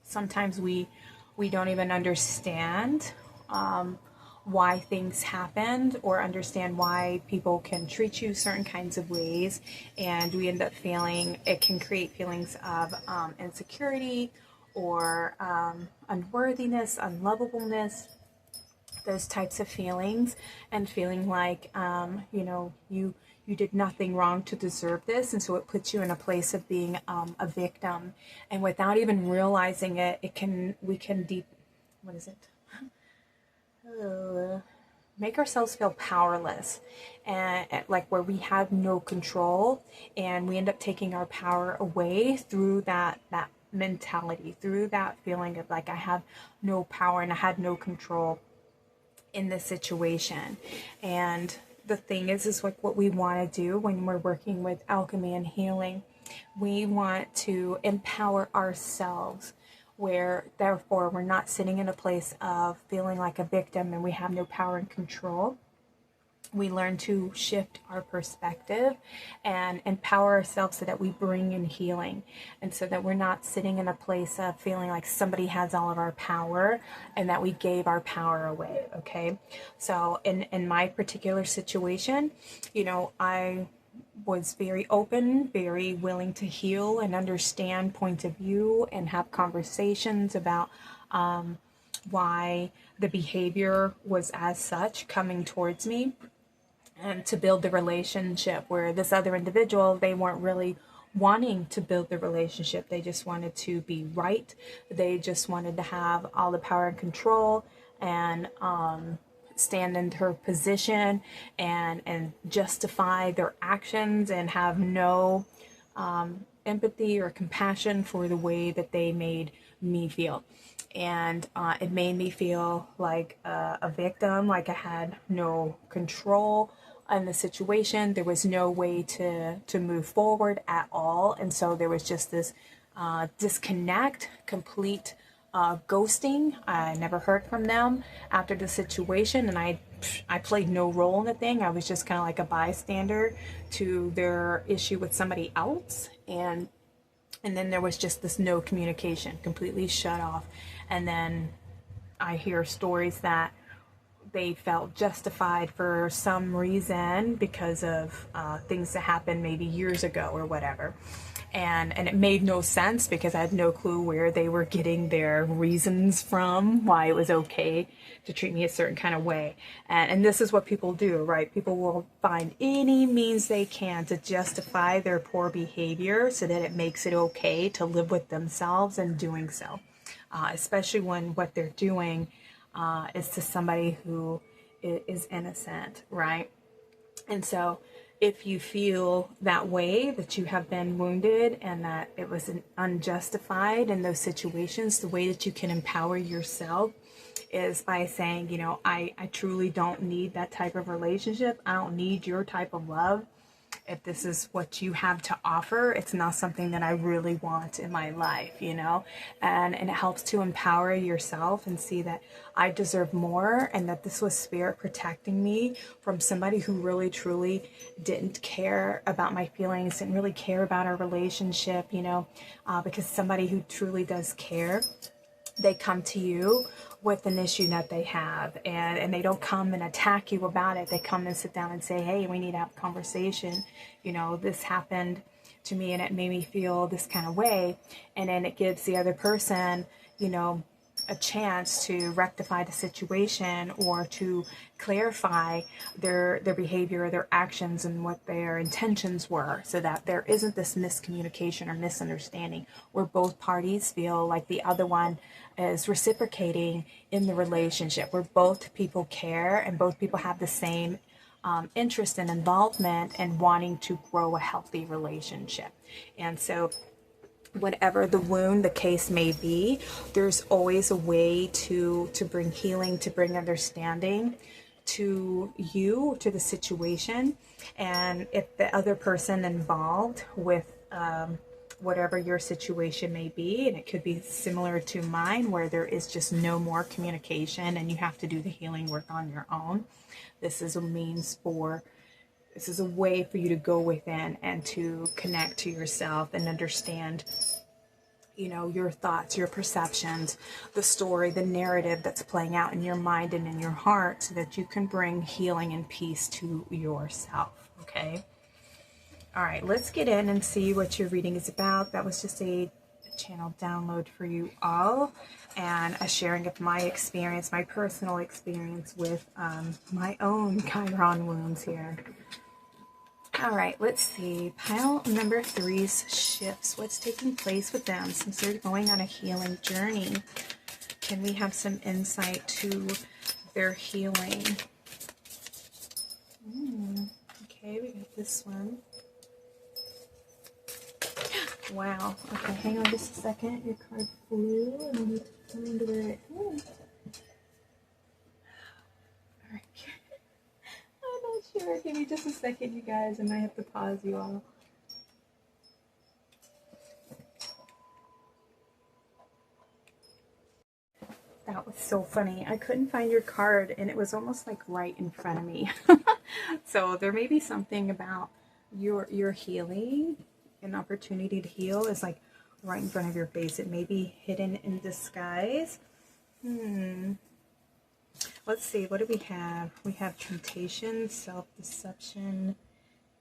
sometimes we don't even understand why things happened, or understand why people can treat you certain kinds of ways, and we end up feeling, it can create feelings of insecurity or unworthiness, unlovableness, those types of feelings, and feeling like you know, you did nothing wrong to deserve this, and so it puts you in a place of being a victim, and without even realizing it, we can make ourselves feel powerless, and like where we have no control, and we end up taking our power away through that mentality, through that feeling of like, I have no power and I had no control in this situation. And the thing is like, what we want to do when we're working with alchemy and healing, we want to empower ourselves, where therefore we're not sitting in a place of feeling like a victim and we have no power and control. We learn to shift our perspective and empower ourselves so that we bring in healing, and so that we're not sitting in a place of feeling like somebody has all of our power and that we gave our power away. Okay, so in my particular situation, you know, I was very open, very willing to heal and understand points of view and have conversations about why the behavior was as such coming towards me, and to build the relationship, where this other individual, they weren't really wanting to build the relationship. They just wanted to be right. They just wanted to have all the power and control, and stand in her position and justify their actions, and have no empathy or compassion for the way that they made me feel. And it made me feel like a victim, like I had no control in the situation. There was no way to move forward at all. And so there was just this disconnect, complete ghosting. I never heard from them after the situation, and I played no role in the thing. I was just kind of like a bystander to their issue with somebody else, and then there was just this no communication, completely shut off. And then I hear stories that they felt justified for some reason because of things that happened maybe years ago or whatever. And it made no sense because I had no clue where they were getting their reasons from, why it was okay to treat me a certain kind of way. And this is what people do, right? People will find any means they can to justify their poor behavior so that it makes it okay to live with themselves in doing so. Especially when what they're doing is to somebody who is innocent, right? And so if you feel that way, that you have been wounded and that it was unjustified in those situations, the way that you can empower yourself is by saying, you know, I truly don't need that type of relationship. I don't need your type of love. If this is what you have to offer, it's not something that I really want in my life, you know, and it helps to empower yourself and see that I deserve more and that this was spirit protecting me from somebody who really truly didn't care about my feelings, didn't really care about our relationship, you know, because somebody who truly does care, they come to you with an issue that they have, and they don't come and attack you about it. They come and sit down and say, hey, we need to have a conversation. You know, this happened to me and it made me feel this kind of way. And then it gives the other person, you know, a chance to rectify the situation or to clarify their behavior or their actions and what their intentions were, so that there isn't this miscommunication or misunderstanding where both parties feel like the other one is reciprocating in the relationship, where both people care and both people have the same interest and involvement and wanting to grow a healthy relationship. And so whatever the wound, the case may be, there's always a way to bring healing, to bring understanding to you, to the situation. And if the other person involved with whatever your situation may be, and it could be similar to mine where there is just no more communication and you have to do the healing work on your own, this is a way for you to go within and to connect to yourself and understand, you know, your thoughts, your perceptions, the story, the narrative that's playing out in your mind and in your heart, so that you can bring healing and peace to yourself. Okay. All right, let's get in and see what your reading is about. That was just a channel download for you all, and a sharing of my experience, my personal experience with my own Chiron wounds here. All right, let's see. Pile number 3's shifts. What's taking place with them since they're going on a healing journey? Can we have some insight to their healing? Okay, we got this one. Wow. Okay, hang on just a second. Your card flew, and I need to find where it went. Alright. I'm not sure. Give me just a second, you guys. I might have to pause you all. That was so funny. I couldn't find your card, and it was almost like right in front of me. So there may be something about your healing. An opportunity to heal is like right in front of your face. It may be hidden in disguise. Let's see, what do we have? We have temptation, self-deception,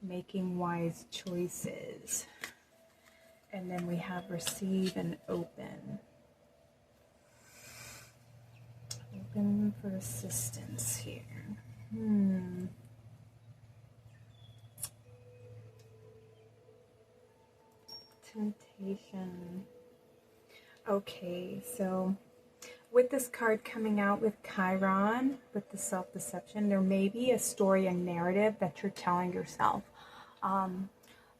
making wise choices. And then we have receive and open. Open for assistance here. Temptation. Okay, so with this card coming out with Chiron, with the self-deception, there may be a story, a narrative that you're telling yourself.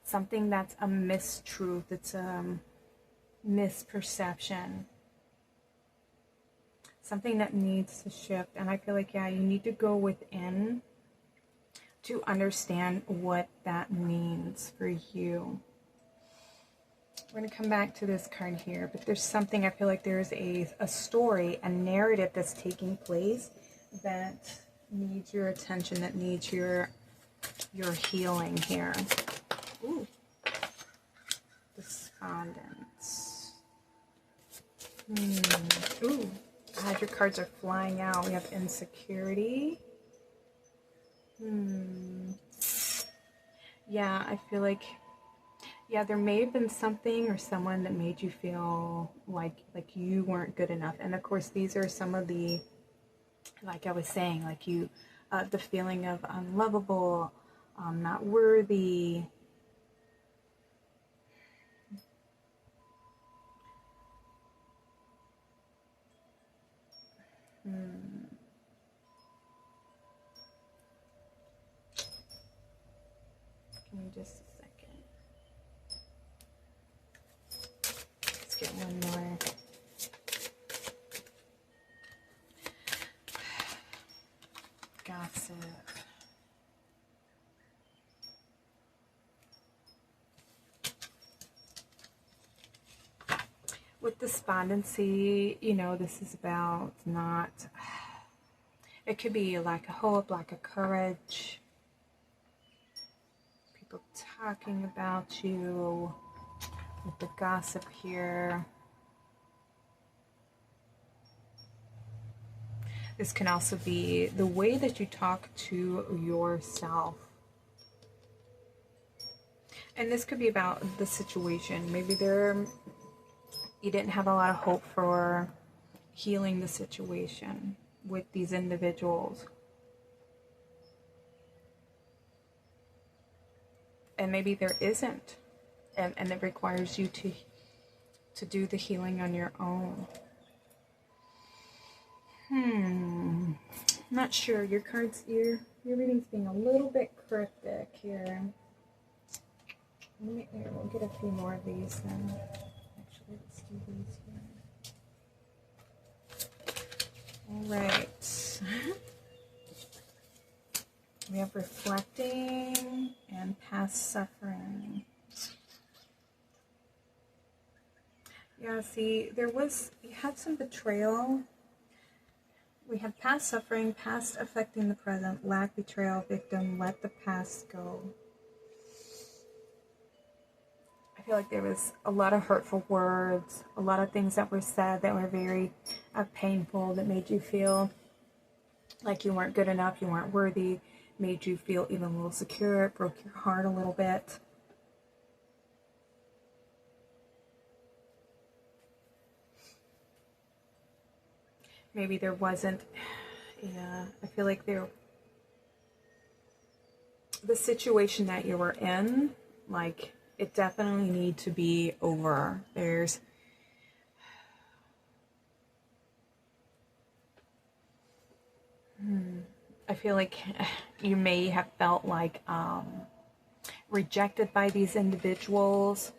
Something that's a mistruth, it's a misperception. Something that needs to shift. And I feel like, yeah, you need to go within to understand what that means for you. We're going to come back to this card here, but there's something, I feel like there's a story, a narrative that's taking place that needs your attention, that needs your healing here. Ooh. Despondence. Ooh, God, your cards are flying out. We have insecurity. Yeah, I feel like, yeah, there may have been something or someone that made you feel like you weren't good enough. And of course, these are some of the, like I was saying, like you, the feeling of unlovable, not worthy. Give me just a second. Let's get one more. Gossip. With despondency, you know, this is about not, it could be a lack of hope, lack of courage, people talking about you, with the gossip here. This can also be the way that you talk to yourself. And this could be about the situation. Maybe you didn't have a lot of hope for healing the situation with these individuals. And maybe there isn't. And it requires you to do the healing on your own. Not sure. Your cards, your reading's being a little bit cryptic here. We'll get a few more of these then. Actually, let's do these here. All right. We have reflecting and past suffering. Yeah, see, you had some betrayal. We have past suffering, past affecting the present, lack, betrayal, victim, let the past go. I feel like there was a lot of hurtful words, a lot of things that were said that were very painful, that made you feel like you weren't good enough, you weren't worthy, made you feel even a little secure, it broke your heart a little bit. Maybe there wasn't, yeah, I feel like the situation that you were in, like, it definitely needs to be over. I feel like you may have felt like rejected by these individuals.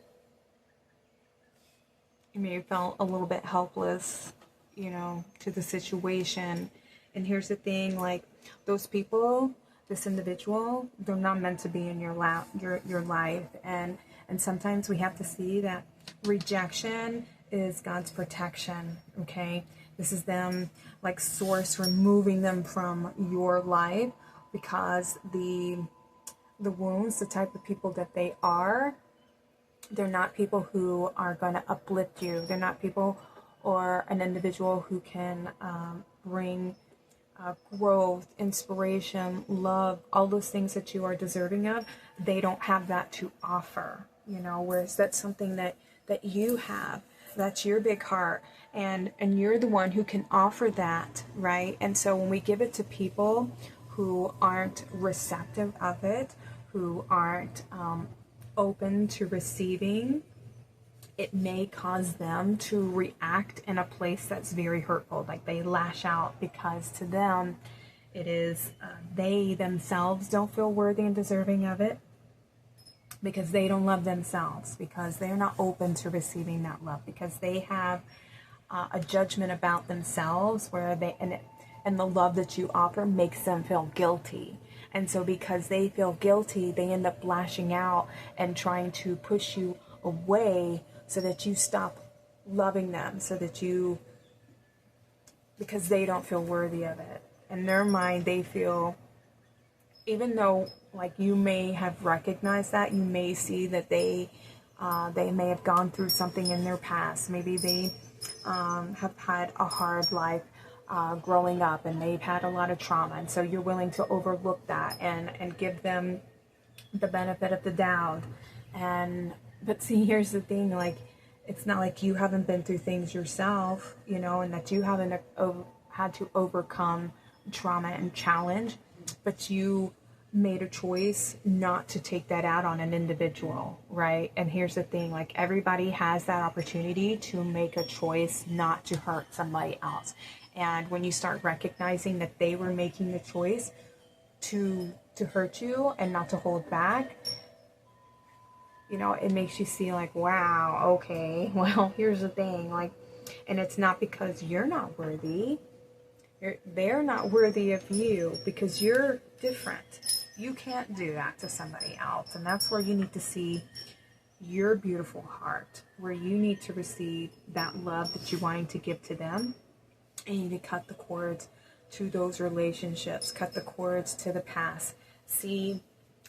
You may have felt a little bit helpless, you know, to the situation. And here's the thing, like, those people, this individual, they're not meant to be in your life. And sometimes we have to see that rejection is God's protection, okay? This is them, like, source removing them from your life, because the wounds, the type of people that they are, they're not people who are going to uplift you. They're not people or an individual who can bring growth, inspiration, love, all those things that you are deserving of. They don't have that to offer, you know, whereas that's something that you have. That's your big heart, and you're the one who can offer that, right? And so when we give it to people who aren't receptive of it, who aren't open to receiving, it may cause them to react in a place that's very hurtful. Like, they lash out because to them it is they themselves don't feel worthy and deserving of it, because they don't love themselves, because they're not open to receiving that love, because they have a judgment about themselves where and the love that you offer makes them feel guilty. And so because they feel guilty, they end up lashing out and trying to push you away so that you stop loving them, because they don't feel worthy of it. In their mind, they feel, even though, like, you may have recognized that, you may see that they may have gone through something in their past. Maybe they have had a hard life, growing up, and they've had a lot of trauma, and so you're willing to overlook that and give them the benefit of the doubt. But see, here's the thing, like, it's not like you haven't been through things yourself, you know, and that you haven't had to overcome trauma and challenge, but you made a choice not to take that out on an individual, right? And here's the thing, like, everybody has that opportunity to make a choice not to hurt somebody else. And when you start recognizing that they were making the choice to hurt you and not to hold back, you know, it makes you see like, wow, okay, well, here's the thing, like, and it's not because you're not worthy. They're not worthy of you because you're different. You can't do that to somebody else. And that's where you need to see your beautiful heart, where you need to receive that love that you're wanting to give to them. And you need to cut the cords to those relationships, cut the cords to the past. See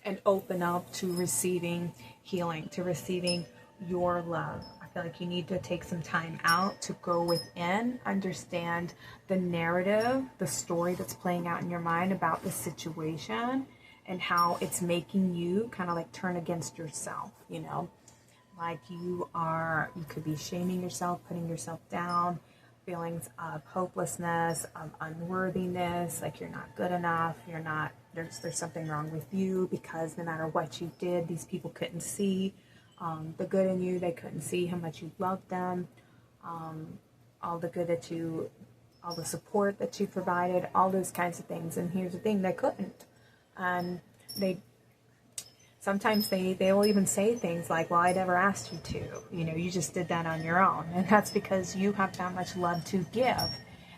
and open up to receiving healing, to receiving your love. I feel like you need to take some time out to go within, understand the narrative, the story that's playing out in your mind about the situation and how it's making you kind of like turn against yourself, you know, like you could be shaming yourself, putting yourself down, feelings of hopelessness, of unworthiness, like you're not good enough, there's something wrong with you, because no matter what you did, these people couldn't see the good in you. They couldn't see how much you loved them, all the good all the support that you provided, all those kinds of things. And here's the thing, they couldn't. And sometimes they will even say things like, well, I never asked you to, you know, you just did that on your own. And that's because you have that much love to give.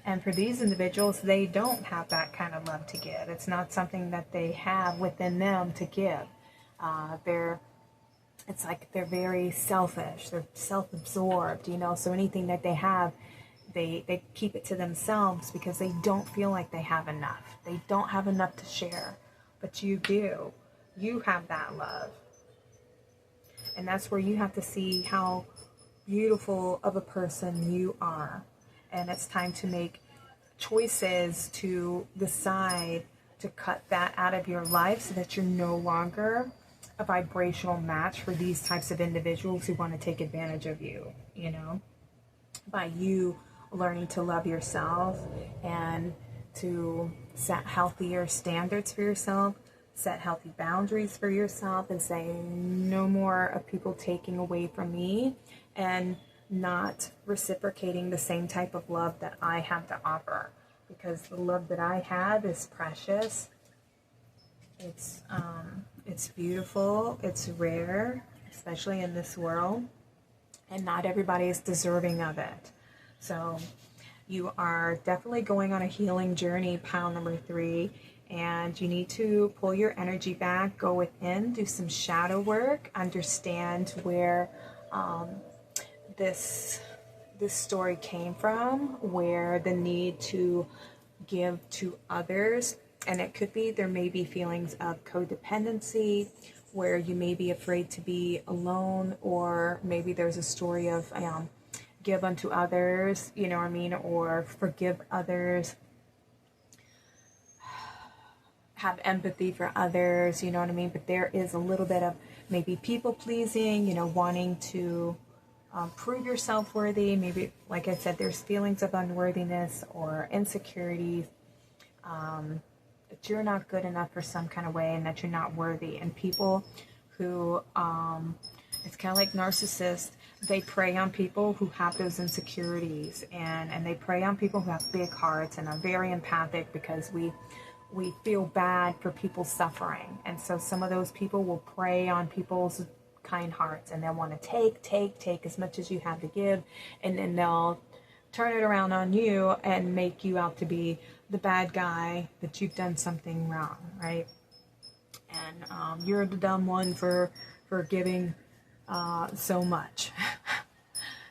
And for these individuals, they don't have that kind of love to give. It's not something that they have within them to give. It's like they're very selfish. They're self-absorbed, you know, so anything that they have, they keep it to themselves because they don't feel like they have enough. They don't have enough to share, but you do. You have that love. And that's where you have to see how beautiful of a person you are. And it's time to make choices to decide to cut that out of your life so that you're no longer a vibrational match for these types of individuals who want to take advantage of you, you know, by you learning to love yourself and to set healthier standards for yourself, set healthy boundaries for yourself, and say no more of people taking away from me and not reciprocating the same type of love that I have to offer, because the love that I have is precious. It's beautiful, it's rare, especially in this world, and not everybody is deserving of it. So you are definitely going on a healing journey, pile number 3, and you need to pull your energy back, go within, do some shadow work, understand where this story came from, where the need to give to others. And it could be, there may be feelings of codependency where you may be afraid to be alone, or maybe there's a story of give unto others, you know what I mean, or forgive others, have empathy for others, you know what I mean. But there is a little bit of maybe people pleasing, you know, wanting to prove yourself worthy. Maybe, like I said, there's feelings of unworthiness or insecurities, that you're not good enough for some kind of way, and that you're not worthy. And people who, it's kind of like narcissists, they prey on people who have those insecurities, and they prey on people who have big hearts and are very empathic, because we feel bad for people suffering. And so some of those people will prey on people's kind hearts, and they'll want to take as much as you have to give, and then they'll turn it around on you and make you out to be the bad guy, that you've done something wrong, right? And you're the dumb one for giving so much.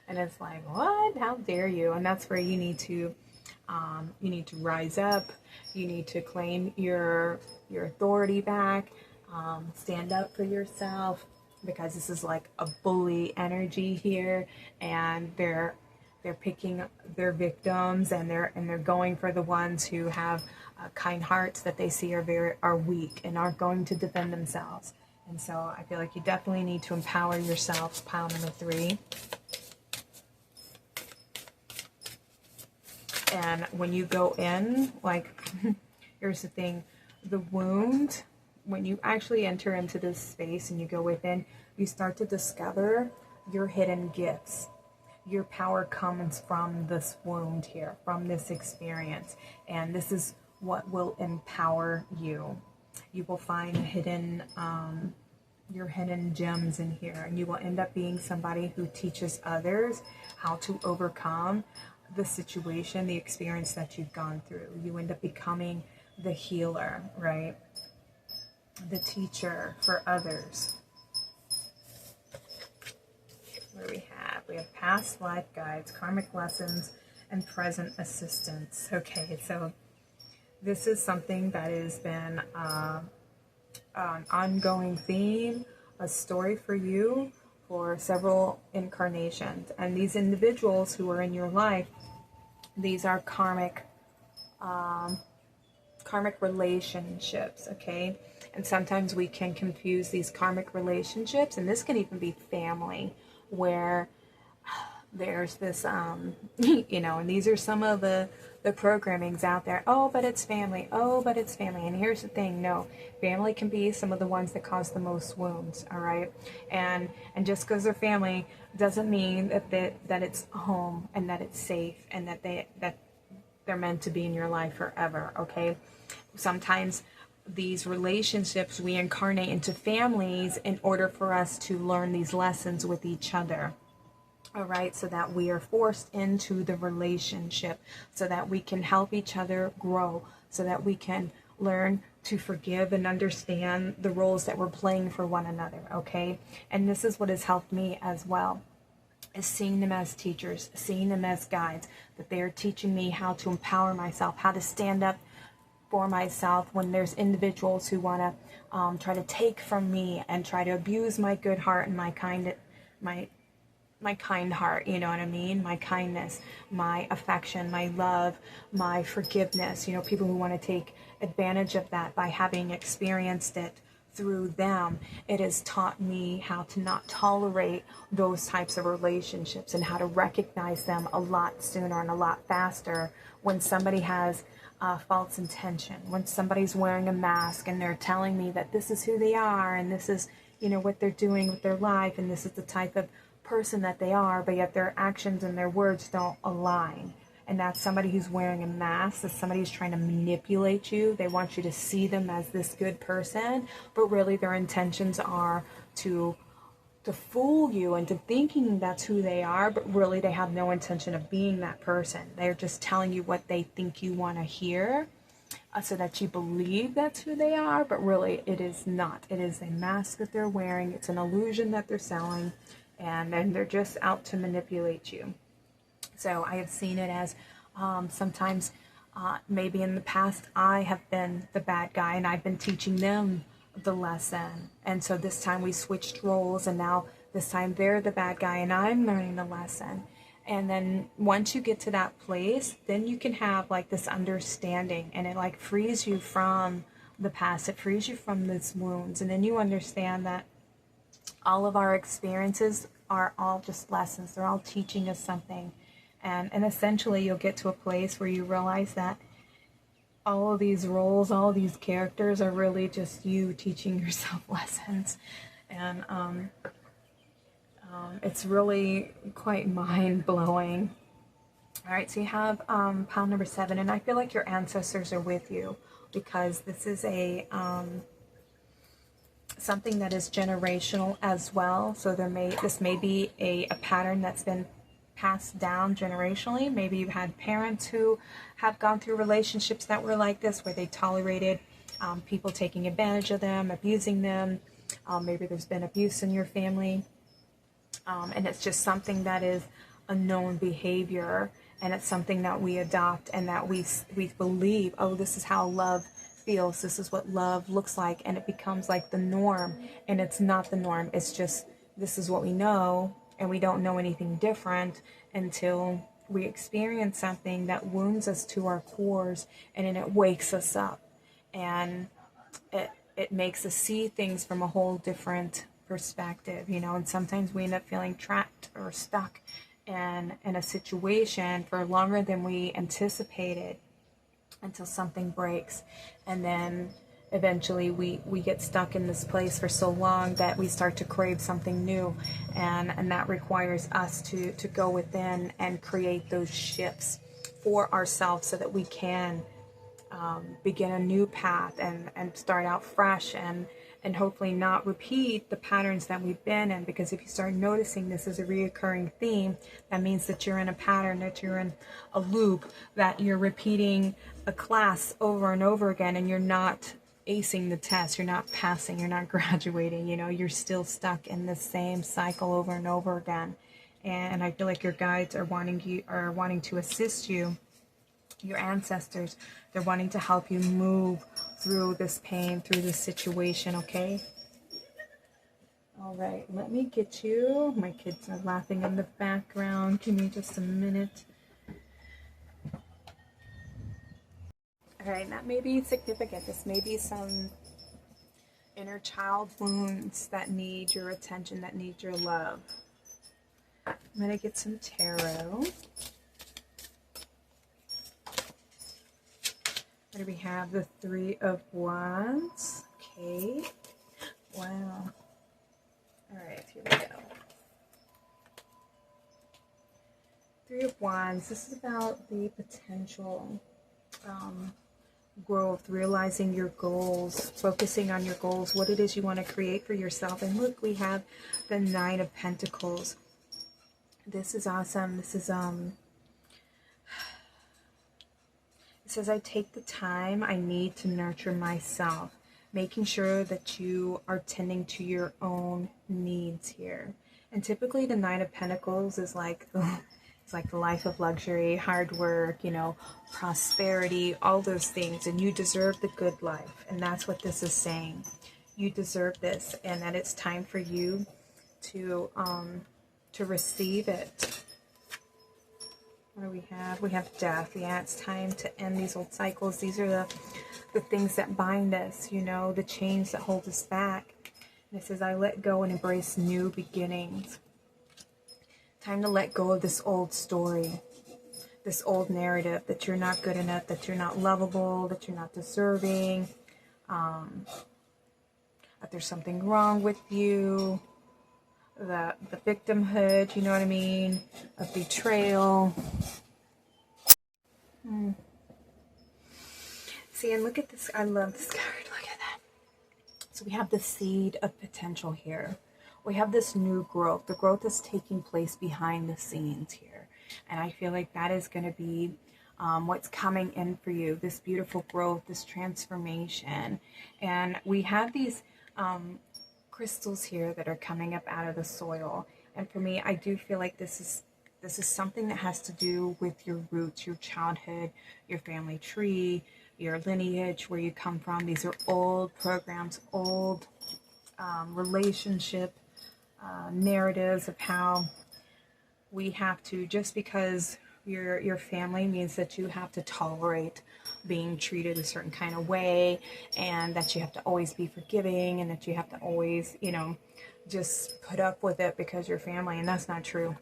And it's like, what? How dare you? And that's where you need to rise up. You need to claim your authority back. Stand up for yourself, because this is like a bully energy here, and they're picking their victims, and they're going for the ones who have kind hearts that they see are weak and aren't going to defend themselves. And so I feel like you definitely need to empower yourself. Pile number 3. And when you go in, like, here's the thing, the wound, when you actually enter into this space and you go within, you start to discover your hidden gifts. Your power comes from this wound here, from this experience. And this is what will empower you. You will find hidden, your hidden gems in here. And you will end up being somebody who teaches others how to overcome the situation, the experience that you've gone through. You end up becoming the healer, right? The teacher for others. What do we have? We have past life guides, karmic lessons, and present assistance. Okay, so this is something that has been an ongoing theme, a story for you for several incarnations. And these individuals who are in your life, these are karmic relationships, okay? And sometimes we can confuse these karmic relationships, and this can even be family, where there's this, you know, and these are some of the programmings out there. Oh, but it's family. Oh, but it's family. And here's the thing. No, family can be some of the ones that cause the most wounds. All right. And just because they're family doesn't mean that it's home and that it's safe and that they're meant to be in your life forever. Okay. Sometimes these relationships, we incarnate into families in order for us to learn these lessons with each other. All right, so that we are forced into the relationship, so that we can help each other grow, so that we can learn to forgive and understand the roles that we're playing for one another, okay? And this is what has helped me as well, is seeing them as teachers, seeing them as guides, that they are teaching me how to empower myself, how to stand up for myself when there's individuals who want to try to take from me and try to abuse my good heart and my kind heart, you know what I mean? My kindness, my affection, my love, my forgiveness. You know, people who want to take advantage of that by having experienced it through them. It has taught me how to not tolerate those types of relationships and how to recognize them a lot sooner and a lot faster when somebody has false intention, when somebody's wearing a mask and they're telling me that this is who they are and this is, you know, what they're doing with their life and this is the type of person that they are, but yet their actions and their words don't align. And that's somebody who's wearing a mask. That's somebody who's trying to manipulate you. They want you to see them as this good person, but really their intentions are to fool you into thinking that's who they are, but really they have no intention of being that person. They're just telling you what they think you want to hear, so that you believe that's who they are, but really it is not. It is a mask that they're wearing. It's an illusion that they're selling. And then they're just out to manipulate you. So I have seen it as sometimes maybe in the past I have been the bad guy and I've been teaching them the lesson. And so this time we switched roles, and now this time they're the bad guy and I'm learning the lesson. And then once you get to that place, then you can have like this understanding, and it like frees you from the past. It frees you from these wounds. And then you understand that all of our experiences are all just lessons. They're all teaching us something. And essentially you'll get to a place where you realize that all of these roles, all of these characters are really just you teaching yourself lessons. And it's really quite mind-blowing. All right, so you have pile number 7, and I feel like your ancestors are with you, because this is a something that is generational as well. So this may be a pattern that's been passed down generationally. Maybe you've had parents who have gone through relationships that were like this, where they tolerated people taking advantage of them, abusing them. Maybe there's been abuse in your family, and it's just something that is a known behavior, and it's something that we adopt and that we believe, oh, this is how love feels, this is what love looks like, and it becomes like the norm. And it's not the norm. It's just, this is what we know, and we don't know anything different. until we experience something that wounds us to our cores, and then it wakes us up, and it makes us see things from a whole different perspective, you know. And sometimes we end up feeling trapped or stuck in a situation for longer than we anticipated, until something breaks, and then eventually we get stuck in this place for so long that we start to crave something new, and that requires us to go within and create those shifts for ourselves so that we can begin a new path and start out fresh, and hopefully not repeat the patterns that we've been in. Because if you start noticing this as a reoccurring theme, that means that you're in a pattern, that you're in a loop, that you're repeating a class over and over again, and you're not acing the test, you're not passing, you're not graduating, you know, you're still stuck in the same cycle over and over again. And I feel like your guides are wanting to assist you. Your ancestors, they're wanting to help you move through this pain, through this situation, okay? All right, let me get you. My kids are laughing in the background. Give me just a minute. All right, that may be significant. This may be some inner child wounds that need your attention, that need your love. I'm going to get some tarot. Here we have the Three of Wands. Okay. Wow. All right, here we go. Three of Wands. This is about the potential growth, realizing your goals, focusing on your goals, what it is you want to create for yourself. And look, we have the Nine of Pentacles. This is awesome. This is it says, I take the time I need to nurture myself, making sure that you are tending to your own needs here. And typically the Nine of Pentacles is like it's like the life of luxury, hard work, you know, prosperity, all those things. And you deserve the good life. And that's what this is saying. You deserve this, and that it's time for you to receive it. What do we have? We have death. Yeah, it's time to end these old cycles. These are the things that bind us, you know, the chains that hold us back. And it says, I let go and embrace new beginnings. Time to let go of this old story, this old narrative that you're not good enough, that you're not lovable, that you're not deserving, that there's something wrong with you, the victimhood, you know what I mean, of betrayal. See, and look at this. I love this card. Look at that. So we have the seed of potential here. We have this new growth. The growth is taking place behind the scenes here. And I feel like that is going to be what's coming in for you. This beautiful growth, this transformation. And we have these crystals here that are coming up out of the soil. And for me, I do feel like this is something that has to do with your roots, your childhood, your family tree, your lineage, where you come from. These are old programs, old relationship narratives of how we have to, just because your family means that you have to tolerate being treated a certain kind of way, and that you have to always be forgiving, and that you have to always, you know, just put up with it because you're family. And that's not true.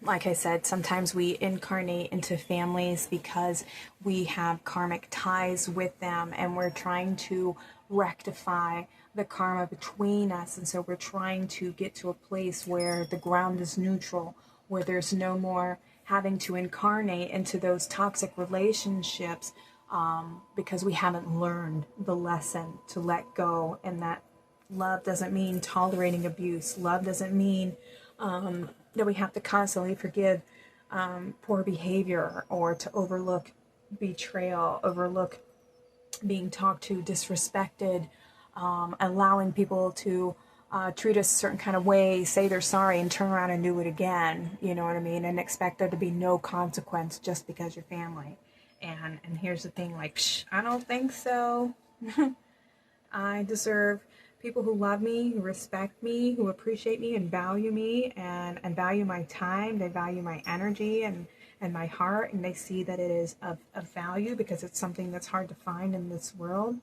Like I said, sometimes we incarnate into families because we have karmic ties with them, and we're trying to rectify the karma between us. And so we're trying to get to a place where the ground is neutral, where there's no more having to incarnate into those toxic relationships, because we haven't learned the lesson to let go. And that love doesn't mean tolerating abuse. Love doesn't mean that we have to constantly forgive poor behavior, or to overlook betrayal, overlook being talked to, disrespected, allowing people to treat us a certain kind of way, say they're sorry, and turn around and do it again, you know what I mean, and expect there to be no consequence just because you're family. And here's the thing, like, I don't think so. I deserve people who love me, who respect me, who appreciate me and value me, and value my time. They value my energy and my heart, and they see that it is of value because it's something that's hard to find in this world.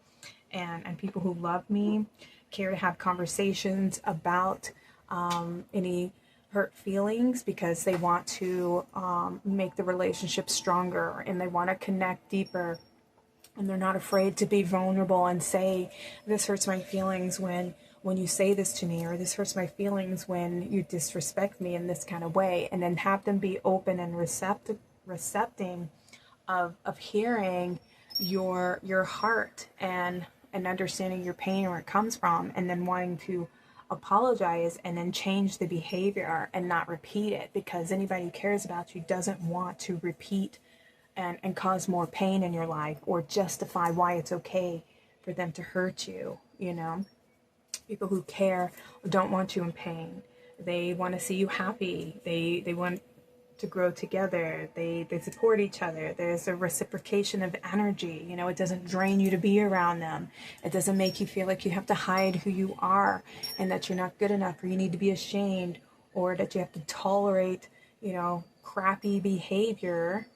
And people who love me care to have conversations about any hurt feelings because they want to make the relationship stronger, and they want to connect deeper, and they're not afraid to be vulnerable and say, this hurts my feelings when you say this to me, or this hurts my feelings when you disrespect me in this kind of way, and then have them be open and recepting of hearing your heart and understanding your pain and where it comes from, and then wanting to apologize and then change the behavior and not repeat it, because anybody who cares about you doesn't want to repeat and cause more pain in your life, or justify why it's okay for them to hurt you. You know, people who care don't want you in pain. They want to see you happy. They want to grow together. They support each other. There's a reciprocation of energy. You know, it doesn't drain you to be around them. It doesn't make you feel like you have to hide who you are and that you're not good enough, or you need to be ashamed, or that you have to tolerate, you know, crappy behavior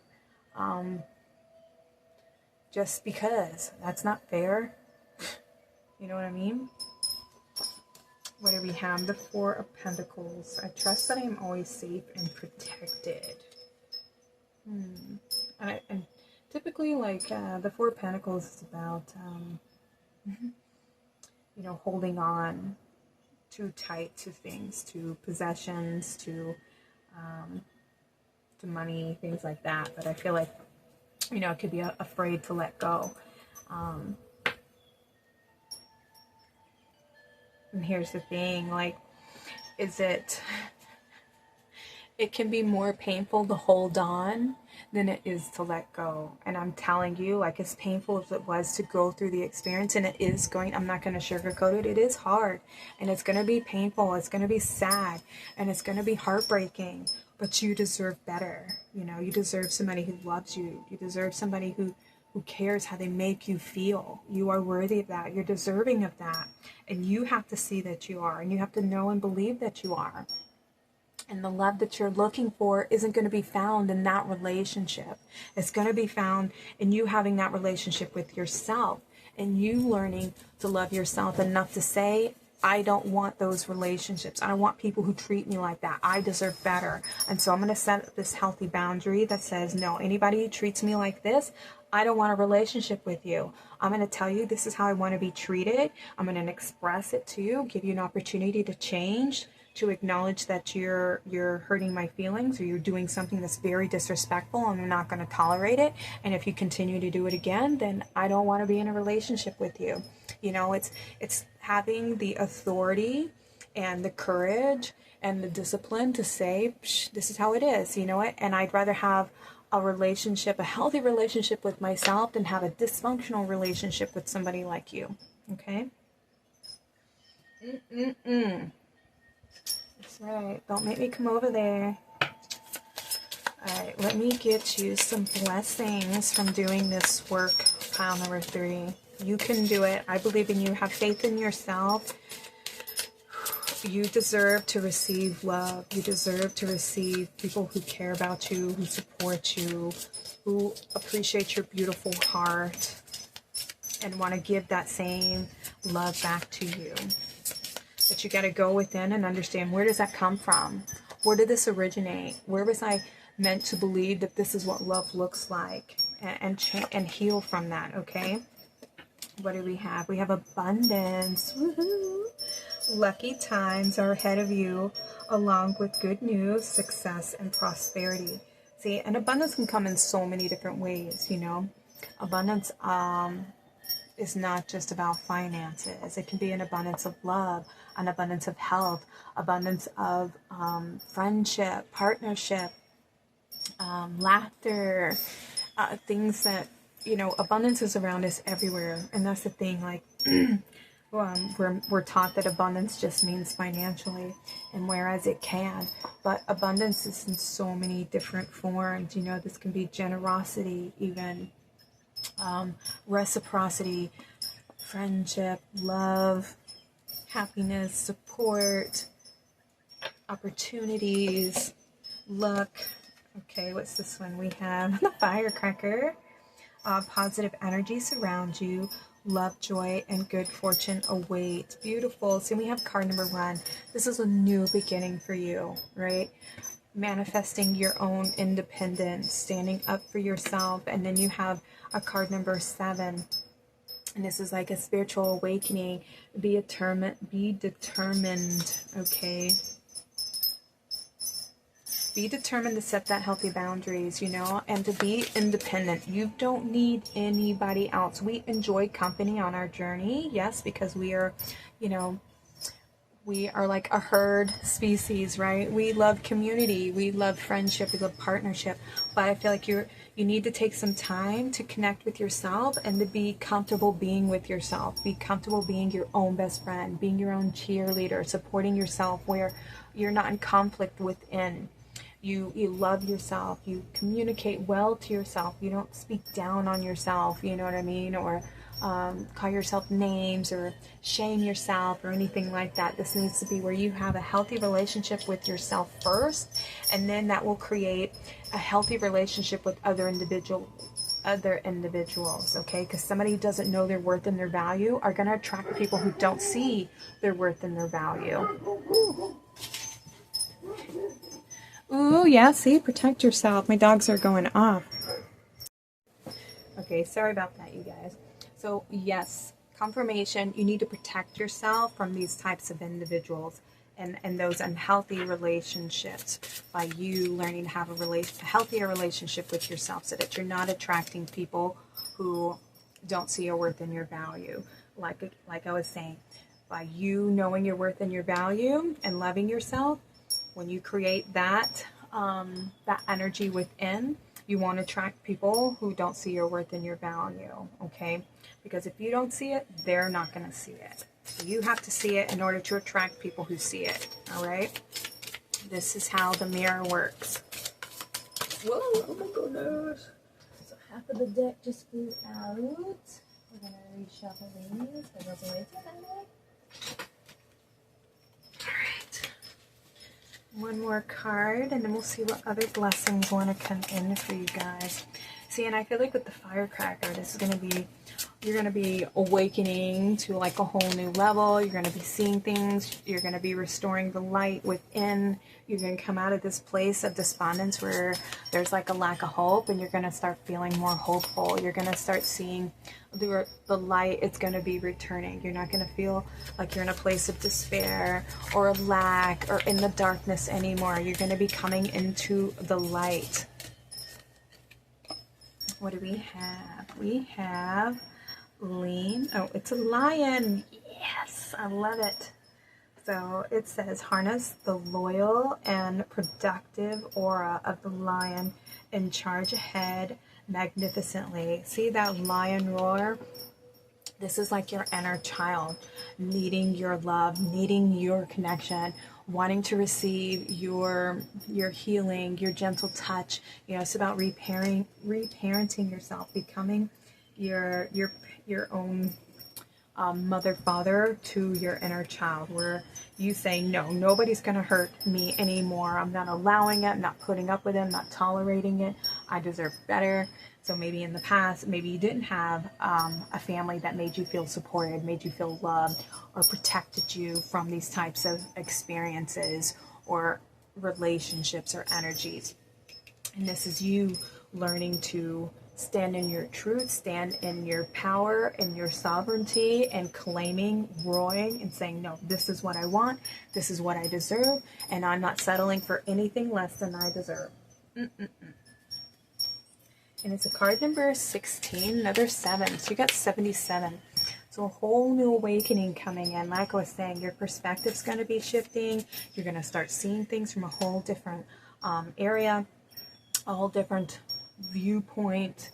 just because. That's not fair. You know what I mean? What do we have? The Four of Pentacles. I trust that I am always safe and protected. And typically, like, the Four of Pentacles is about, you know, holding on too tight to things, to possessions, to money, things like that. But I feel like, you know, it could be afraid to let go. And here's the thing, like, it can be more painful to hold on than it is to let go. And I'm telling you, like, as painful as it was to go through the experience, and it is going, I'm not going to sugarcoat it, it is hard, and it's going to be painful, it's going to be sad, and it's going to be heartbreaking, but you deserve better. You know, you deserve somebody who loves you. You deserve somebody who cares how they make you feel. You are worthy of that. You're deserving of that. And you have to see that you are, and you have to know and believe that you are. And the love that you're looking for isn't going to be found in that relationship. It's going to be found in you having that relationship with yourself, and you learning to love yourself enough to say, I don't want those relationships. I don't want people who treat me like that. I deserve better. And so I'm going to set this healthy boundary that says, no, anybody who treats me like this, I don't want a relationship with you. I'm going to tell you this is how I want to be treated. I'm going to express it to you, give you an opportunity to change, to acknowledge that you're hurting my feelings, or you're doing something that's very disrespectful, and I'm not going to tolerate it. And if you continue to do it again, then I don't want to be in a relationship with you. You know, it's having the authority and the courage and the discipline to say, this is how it is, you know what? And I'd rather have a relationship, a healthy relationship with myself, than have a dysfunctional relationship with somebody like you. Okay? That's right. Don't make me come over there. Alright, let me get you some blessings from doing this work, pile number 3. You can do it. I believe in you. Have faith in yourself. You deserve to receive love. You deserve to receive people who care about you, who support you, who appreciate your beautiful heart, and want to give that same love back to you. But you got to go within and understand, where does that come from? Where did this originate? Where was I meant to believe that this is what love looks like? And heal from that, okay? What do we have? We have abundance. Woohoo! Lucky times are ahead of you, along with good news, success, and prosperity. See, and abundance can come in so many different ways, you know. Abundance is not just about finances. It can be an abundance of love, an abundance of health, abundance of friendship, partnership, laughter, things that, you know, abundance is around us everywhere. And that's the thing, like, we're taught that abundance just means financially, and whereas it can, but abundance is in so many different forms. You know, this can be generosity, even reciprocity, friendship, love, happiness, support, opportunities, luck. Okay, what's this one? We have the firecracker. Positive energy surround you. Love, joy, and good fortune await. Beautiful. So we have card number 1. This is a new beginning for you, right? Manifesting your own independence, standing up for yourself. And then you have a card number 7. And this is like a spiritual awakening. Be determined, okay? Be determined to set that healthy boundaries, you know, and to be independent. You don't need anybody else. We enjoy company on our journey, yes, because we are, you know, we are like a herd species, right? We love community, we love friendship, we love partnership. But I feel like you need to take some time to connect with yourself and to be comfortable being with yourself. Be comfortable being your own best friend, being your own cheerleader, supporting yourself where you're not in conflict within. You love yourself, you communicate well to yourself, you don't speak down on yourself, you know what I mean, or call yourself names or shame yourself or anything like that. This needs to be where you have a healthy relationship with yourself first, and then that will create a healthy relationship with other individuals, okay? Because somebody who doesn't know their worth and their value are going to attract people who don't see their worth and their value. Ooh, yeah, see, protect yourself. My dogs are going off. Okay, sorry about that, you guys. So, yes, confirmation, you need to protect yourself from these types of individuals and those unhealthy relationships by you learning to have a healthier relationship with yourself so that you're not attracting people who don't see your worth and your value. Like I was saying, by you knowing your worth and your value and loving yourself, when you create that energy within, you want to attract people who don't see your worth and your value, okay? Because if you don't see it, they're not going to see it. So you have to see it in order to attract people who see it, all right? This is how the mirror works. Whoa, oh my goodness. So half of the deck just flew out. We're going to reshuffle these. One more card, and then we'll see what other blessings want to come in for you guys. See, and I feel like with the firecracker, this is going to be, you're going to be awakening to like a whole new level. You're going to be seeing things. You're going to be restoring the light within. You're going to come out of this place of despondence where there's like a lack of hope, and you're going to start feeling more hopeful. You're going to start seeing the light. It's going to be returning. You're not going to feel like you're in a place of despair or a lack or in the darkness anymore. You're going to be coming into the light. What do we have? We have lean. Oh, it's a lion. Yes, I love it. So it says, harness the loyal and productive aura of the lion and charge ahead magnificently. See that lion roar? This is like your inner child needing your love, needing your connection, wanting to receive your healing, your gentle touch. You know, it's about reparenting yourself, becoming your own mother, father to your inner child, where you say, no, nobody's going to hurt me anymore. I'm not allowing it. I'm not putting up with it. I'm not tolerating it. I deserve better. So maybe in the past, maybe you didn't have a family that made you feel supported, made you feel loved, or protected you from these types of experiences or relationships or energies. And this is you learning to stand in your truth, stand in your power and your sovereignty, and claiming, roaring, and saying, no, this is what I want, this is what I deserve, and I'm not settling for anything less than I deserve. And it's a card number 16, another 7. So you got 77. So a whole new awakening coming in. Like I was saying, your perspective's going to be shifting. You're going to start seeing things from a whole different area, a whole different viewpoint.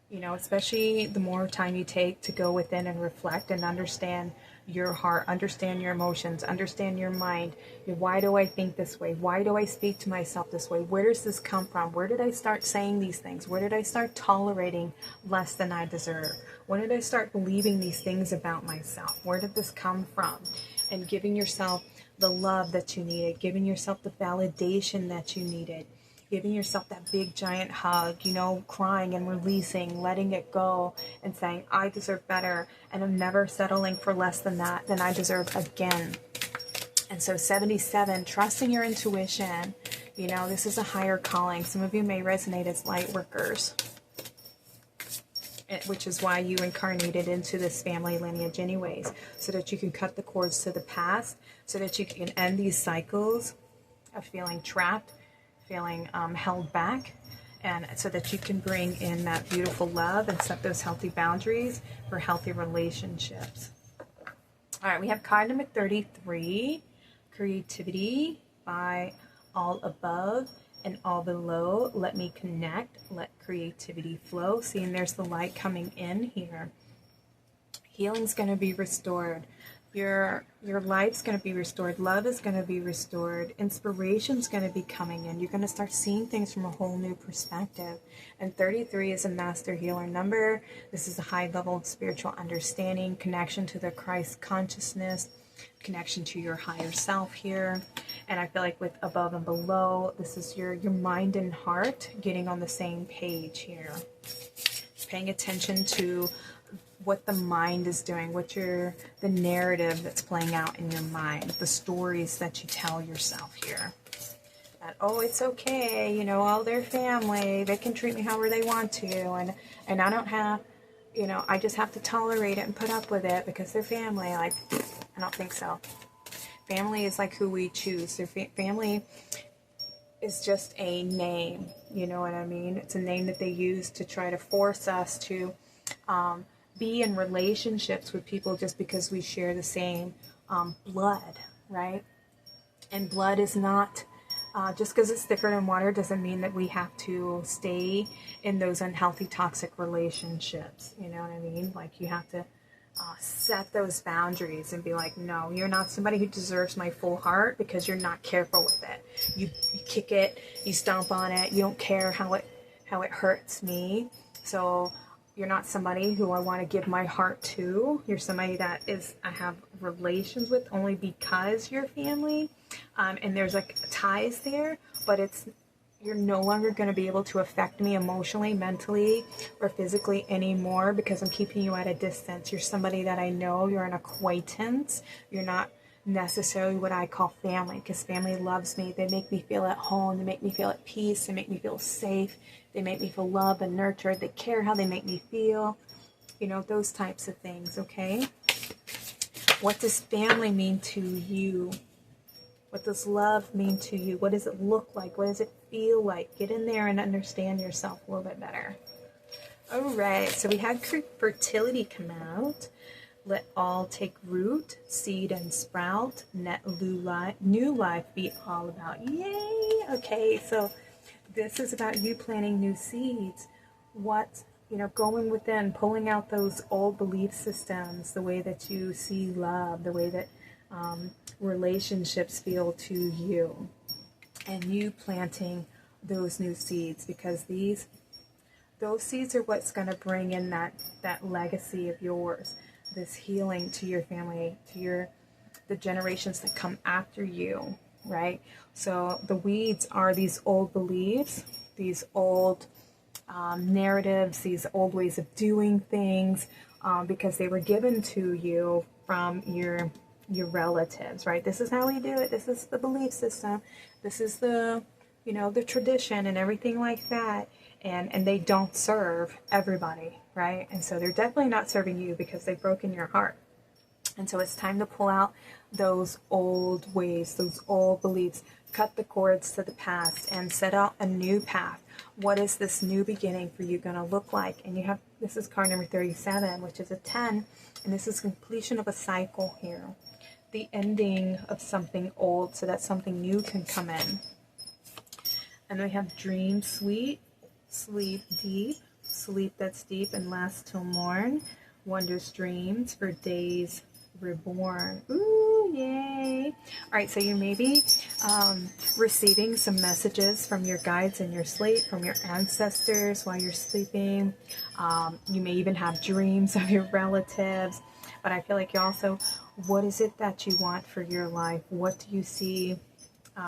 You know, especially the more time you take to go within and reflect and understand your heart, understand your emotions, understand your mind. Why do I think this way? Why do I speak to myself this way? Where does this come from? Where did I start saying these things? Where did I start tolerating less than I deserve? When did I start believing these things about myself? Where did this come from? and giving yourself the love that you needed, giving yourself the validation that you needed, giving yourself that big giant hug, you know, crying and releasing, letting it go and saying, I deserve better, and I'm never settling for less than that, than I deserve again. And so 77, trusting your intuition. You know, this is a higher calling. Some of you may resonate as light workers, which is why you incarnated into this family lineage anyways, so that you can cut the cords to the past, so that you can end these cycles of feeling trapped, feeling held back, and so that you can bring in that beautiful love and set those healthy boundaries for healthy relationships. All right, we have card number 33, creativity by all above and all below. Let me connect, let creativity flow. See, and there's the light coming in here. Healing's going to be restored. Your life's going to be restored. Love is going to be restored. Inspiration's going to be coming in. You're going to start seeing things from a whole new perspective. And 33 is a master healer number. This is a high level of spiritual understanding, connection to the Christ consciousness, connection to your higher self here. And I feel like with above and below, this is your mind and heart getting on the same page here. Paying attention to what the mind is doing, the narrative that's playing out in your mind, the stories that you tell yourself here. That, oh, it's okay, you know, all their family, they can treat me however they want to, and I don't have, you know, I just have to tolerate it and put up with it because they're family. Like, I don't think so. Family is like who we choose. Their family is just a name, you know what I mean? It's a name that they use to try to force us to be in relationships with people just because we share the same blood, right? And blood is not, just because it's thicker than water doesn't mean that we have to stay in those unhealthy, toxic relationships. You know what I mean? Like, you have to set those boundaries and be like, no, you're not somebody who deserves my full heart because you're not careful with it. You kick it, you stomp on it, you don't care how it hurts me. So you're not somebody who I want to give my heart to. You're somebody that I have relations with only because you're family. And there's like ties there, but you're no longer going to be able to affect me emotionally, mentally, or physically anymore because I'm keeping you at a distance. You're somebody that I know. You're an acquaintance. You're not necessarily what I call family, because family loves me. They make me feel at home. They make me feel at peace. They make me feel safe. They make me feel loved and nurtured. They care how they make me feel. You know, those types of things, okay? What does family mean to you? What does love mean to you? What does it look like? What does it feel like? Get in there and understand yourself a little bit better. All right, so we had fertility come out. Let all take root, seed and sprout. Net new life be all about. Yay! Okay, so this is about you planting new seeds. Going within, pulling out those old belief systems, the way that you see love, the way that relationships feel to you, and you planting those new seeds, because those seeds are what's going to bring in that legacy of yours, this healing to your family, to the generations that come after you, right? So the weeds are these old beliefs, these old narratives, these old ways of doing things, because they were given to you from your relatives, right? This is how we do it. This is the belief system. This is the tradition and everything like that. And they don't serve everybody, right? And so they're definitely not serving you because they've broken your heart. And so it's time to pull out those old ways, those old beliefs, cut the cords to the past and set out a new path. What is this new beginning for you going to look like? And this is card number 37, which is a 10. And this is completion of a cycle here. The ending of something old so that something new can come in. And we have dream sweet, sleep deep, sleep that's deep and lasts till morn, wondrous dreams for days reborn. Ooh, yay. All right, so you may be receiving some messages from your guides in your sleep, from your ancestors while you're sleeping. You may even have dreams of your relatives, but I feel like you also What is it that you want for your life? What do you see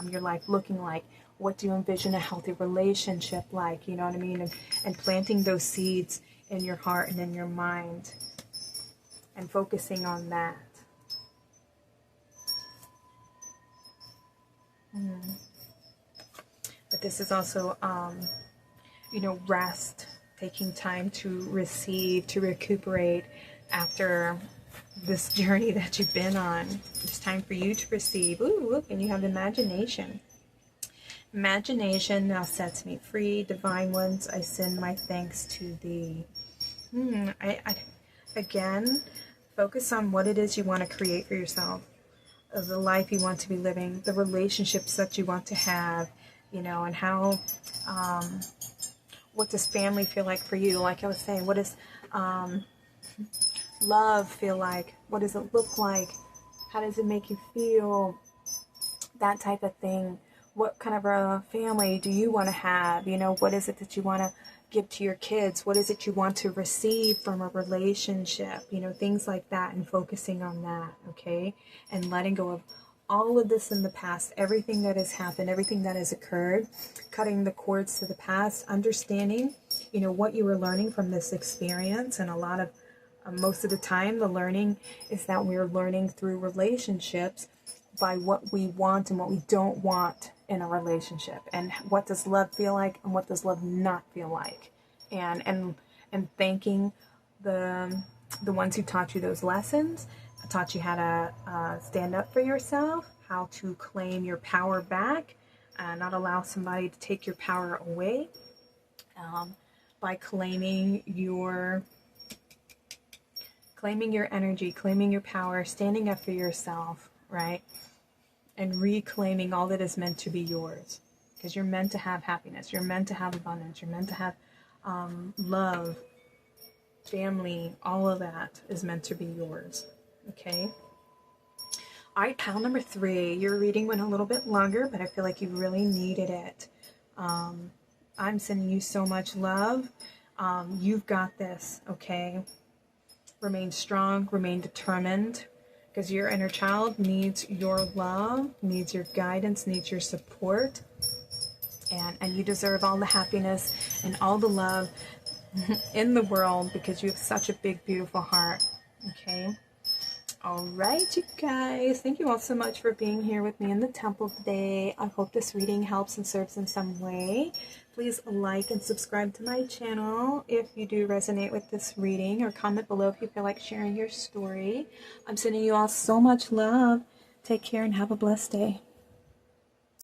your life looking like? What do you envision a healthy relationship like? You know what I mean? And planting those seeds in your heart and in your mind and focusing on that. But this is also, you know, rest, taking time to receive, to recuperate after this journey that you've been on. It's time for you to receive. Ooh, look, and you have imagination. Imagination now sets me free. Divine ones, I send my thanks to thee. Again, focus on what it is you want to create for yourself, the life you want to be living, the relationships that you want to have, you know, and how, what does family feel like for you? Like I was saying, what does love feel like? What does it look like? How does it make you feel? That type of thing. What kind of a family do you want to have? You know, what is it that you want to give to your kids? What is it you want to receive from a relationship? You know, things like that, and focusing on that, okay? And letting go of all of this in the past, everything that has happened, everything that has occurred, cutting the cords to the past, understanding, you know, what you were learning from this experience. And a lot of, most of the time, the learning is that we're learning through relationships by what we want and what we don't want in a relationship, and what does love feel like and what does love not feel like, and thanking the ones who taught you those lessons, taught you how to stand up for yourself, how to claim your power back, not allow somebody to take your power away, by claiming your energy, claiming your power, standing up for yourself, right? And reclaiming all that is meant to be yours. Because you're meant to have happiness. You're meant to have abundance. You're meant to have love, family. All of that is meant to be yours. Okay? All right, pile number 3. Your reading went a little bit longer, but I feel like you really needed it. I'm sending you so much love. You've got this, okay? Remain strong. Remain determined. Because your inner child needs your love, needs your guidance, needs your support. And you deserve all the happiness and all the love in the world, because you have such a big, beautiful heart. Okay? All right, you guys. Thank you all so much for being here with me in the temple today. I hope this reading helps and serves in some way. Please like and subscribe to my channel if you do resonate with this reading, or comment below if you feel like sharing your story. I'm sending you all so much love. Take care and have a blessed day.